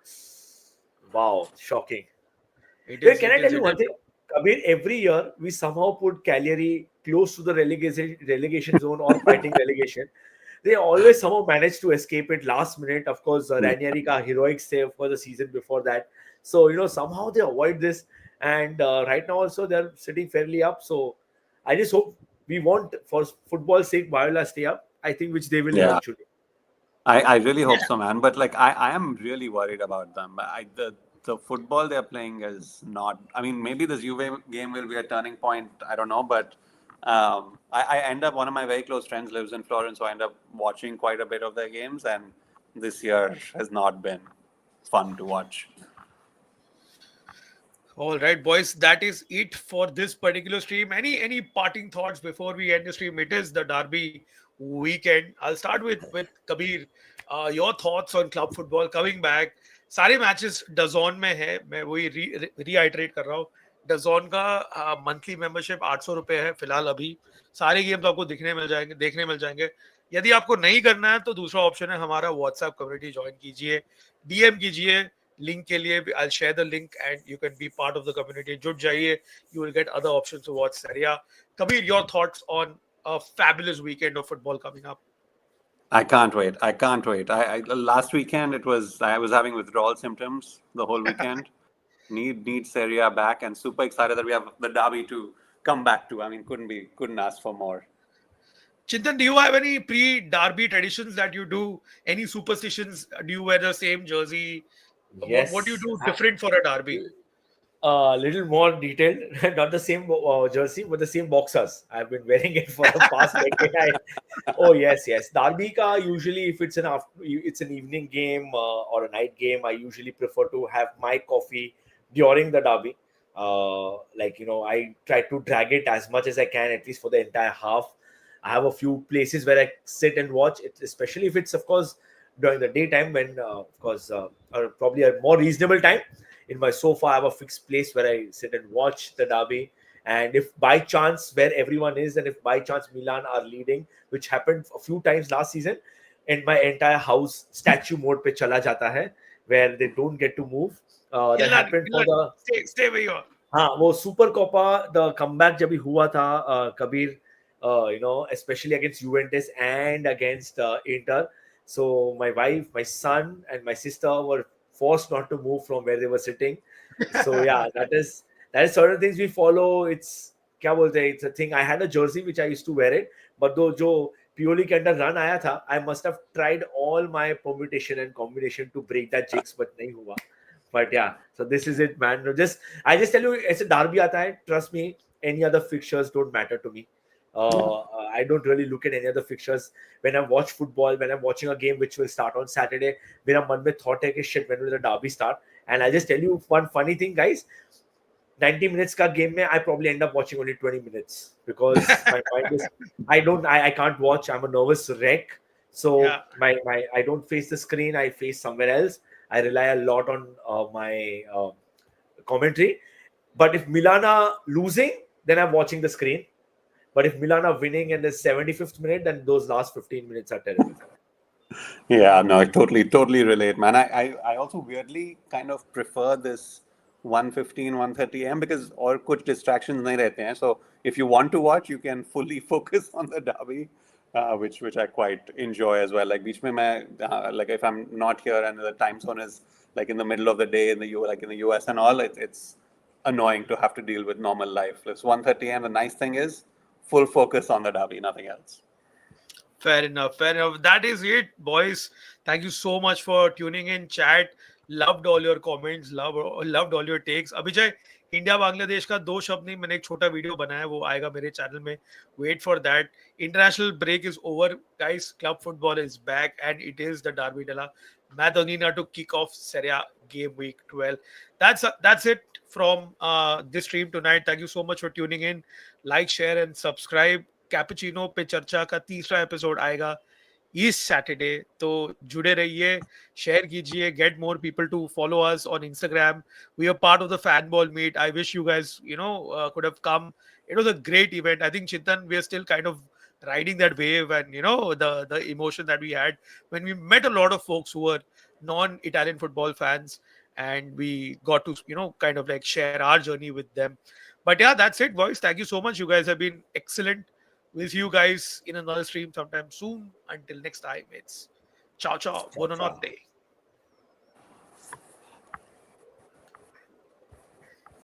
wow, shocking. it Wait, is. can It I is. tell you It one is. thing? Kabir, every year we somehow put Cagliari close to the relegation zone or fighting relegation. They always somehow manage to escape it last minute. Of course, Ranieri ka heroic save for the season before that. So somehow they avoid this, and right now also they're sitting fairly up. So I just hope we want, for football's sake, Viola stay up. I think which they will Yeah. eventually. I really hope so, man. But like I am really worried about them. The football they're playing is not. I mean, maybe this Juve game will be a turning point. I don't know, but I end up, one of my very close friends lives in Florence, so I end up watching quite a bit of their games, and this year has not been fun to watch. All right, boys. That is it for this particular stream. Any parting thoughts before we end the stream? It is the Derby weekend. I'll start with Kabir. Your thoughts on club football coming back? सारे matches डजॉन में है. मैं वही reiterate कर रहा हूँ. डजॉन का monthly membership 800 रुपए है फिलहाल अभी. सारे गेम्स आपको देखने मिल जाएंगे. यदि आपको नहीं करना है तो दूसरा ऑप्शन है हमारा व्हाट्सएप कम्युनिटी ज्वाइन कीजिए, डीएम कीजिए लिंक के लिए. I'll share the link and you can be part of the community. जुड़ जाइए, you will get other options to watch Serie A. Kabir, your thoughts on a fabulous weekend of football coming up? I can't wait. I can't wait. Last weekend I was having withdrawal symptoms the whole weekend. Need Serie A back, and super excited that we have the Derby to come back to. I mean, couldn't ask for more. Chintan, do you have any pre-Derby traditions that you do? Any superstitions? Do you wear the same jersey? Yes. What do you do different for a Derby? Little more detailed, not the same jersey, but the same boxers. I've been wearing it for the past decade. Oh yes. Derby ka usually, if it's an evening game or a night game, I usually prefer to have my coffee during the Derby. I try to drag it as much as I can, at least for the entire half. I have a few places where I sit and watch it, especially if it's, of course, during the daytime when, or probably a more reasonable time. In my sofa, I have a fixed place where I sit and watch the Derby. And if by chance, where everyone is, and if by chance Milan are leading, which happened a few times last season, and my entire house statue mode pe chala jata hai, where they don't get to move. That happened for the stay where you are. हाँ वो super Copa the comeback जब भी हुआ था Kabir especially against Juventus and against Inter. So my wife, my son, and my sister were forced not to move from where they were sitting. So yeah, that is certain things we follow. It's क्या बोलते हैं, it's a thing. I had a jersey which I used to wear it, but though जो Pioli के अंदर run आया था, I must have tried all my permutation and combination to break that jinx, but नहीं हुआ. But yeah, so this is it, man. I just tell you, ऐसे Derby आता है. Trust me, any other fixtures don't matter to me. I don't really look at any other fixtures when I watch football. When I'm watching a game which will start on Saturday, मेरा मन में thought है कि shit, when will the Derby start? And I just tell you one funny thing, guys. 90 minutes का game में I probably end up watching only 20 minutes because my mind is I can't watch. I'm a nervous wreck. So Yeah. I don't face the screen. I face somewhere else. I rely a lot on my commentary. But if Milan are losing, then I'm watching the screen. But if Milan are winning in the 75th minute, then those last 15 minutes are terrible. Yeah, no, I totally relate, man. I also weirdly kind of prefer this 1:15, 1:30 a.m. because और कुछ distractions नहीं रहते हैं. So if you want to watch, you can fully focus on the derby, which I quite enjoy as well. Like बीच में मैं like if I'm not here and the time zone is like in the middle of the day in the like in the US and all, it's annoying to have to deal with normal life. It's 1:30 a.m. The nice thing is full focus on the derby, nothing else. Fair enough. Fair enough. That is it, boys. Thank you so much for tuning in. Chat. Loved all your comments. Loved all your takes. Abhijay, India Bangladesh का दो शब्द नहीं, मैंने एक छोटा video बनाया, वो आएगा मेरे चैनल में. Wait for that. International break is over, guys. Club football is back, and it is the Derby Della Madonnina to kick off Serie A game week 12. That's it from this stream tonight. Thank you so much for tuning in. Like, share, and subscribe. Cappuccino पे चर्चा का तीसरा episode आएगा इस Saturday, तो जुड़े रहिए, share कीजिए, get more people to follow us on Instagram. We are part of the fan ball meet. I wish you guys could have come. It was a great event. I think, Chintan, we are still kind of riding that wave, and the emotion that we had when we met a lot of folks who were non-Italian football fans, and we got to kind of like share our journey with them. But yeah, that's it, boys. Thank you so much. You guys have been excellent. With you guys in another stream sometime soon. Until next time, it's ciao ciao. Ciao, ciao. Buonanotte.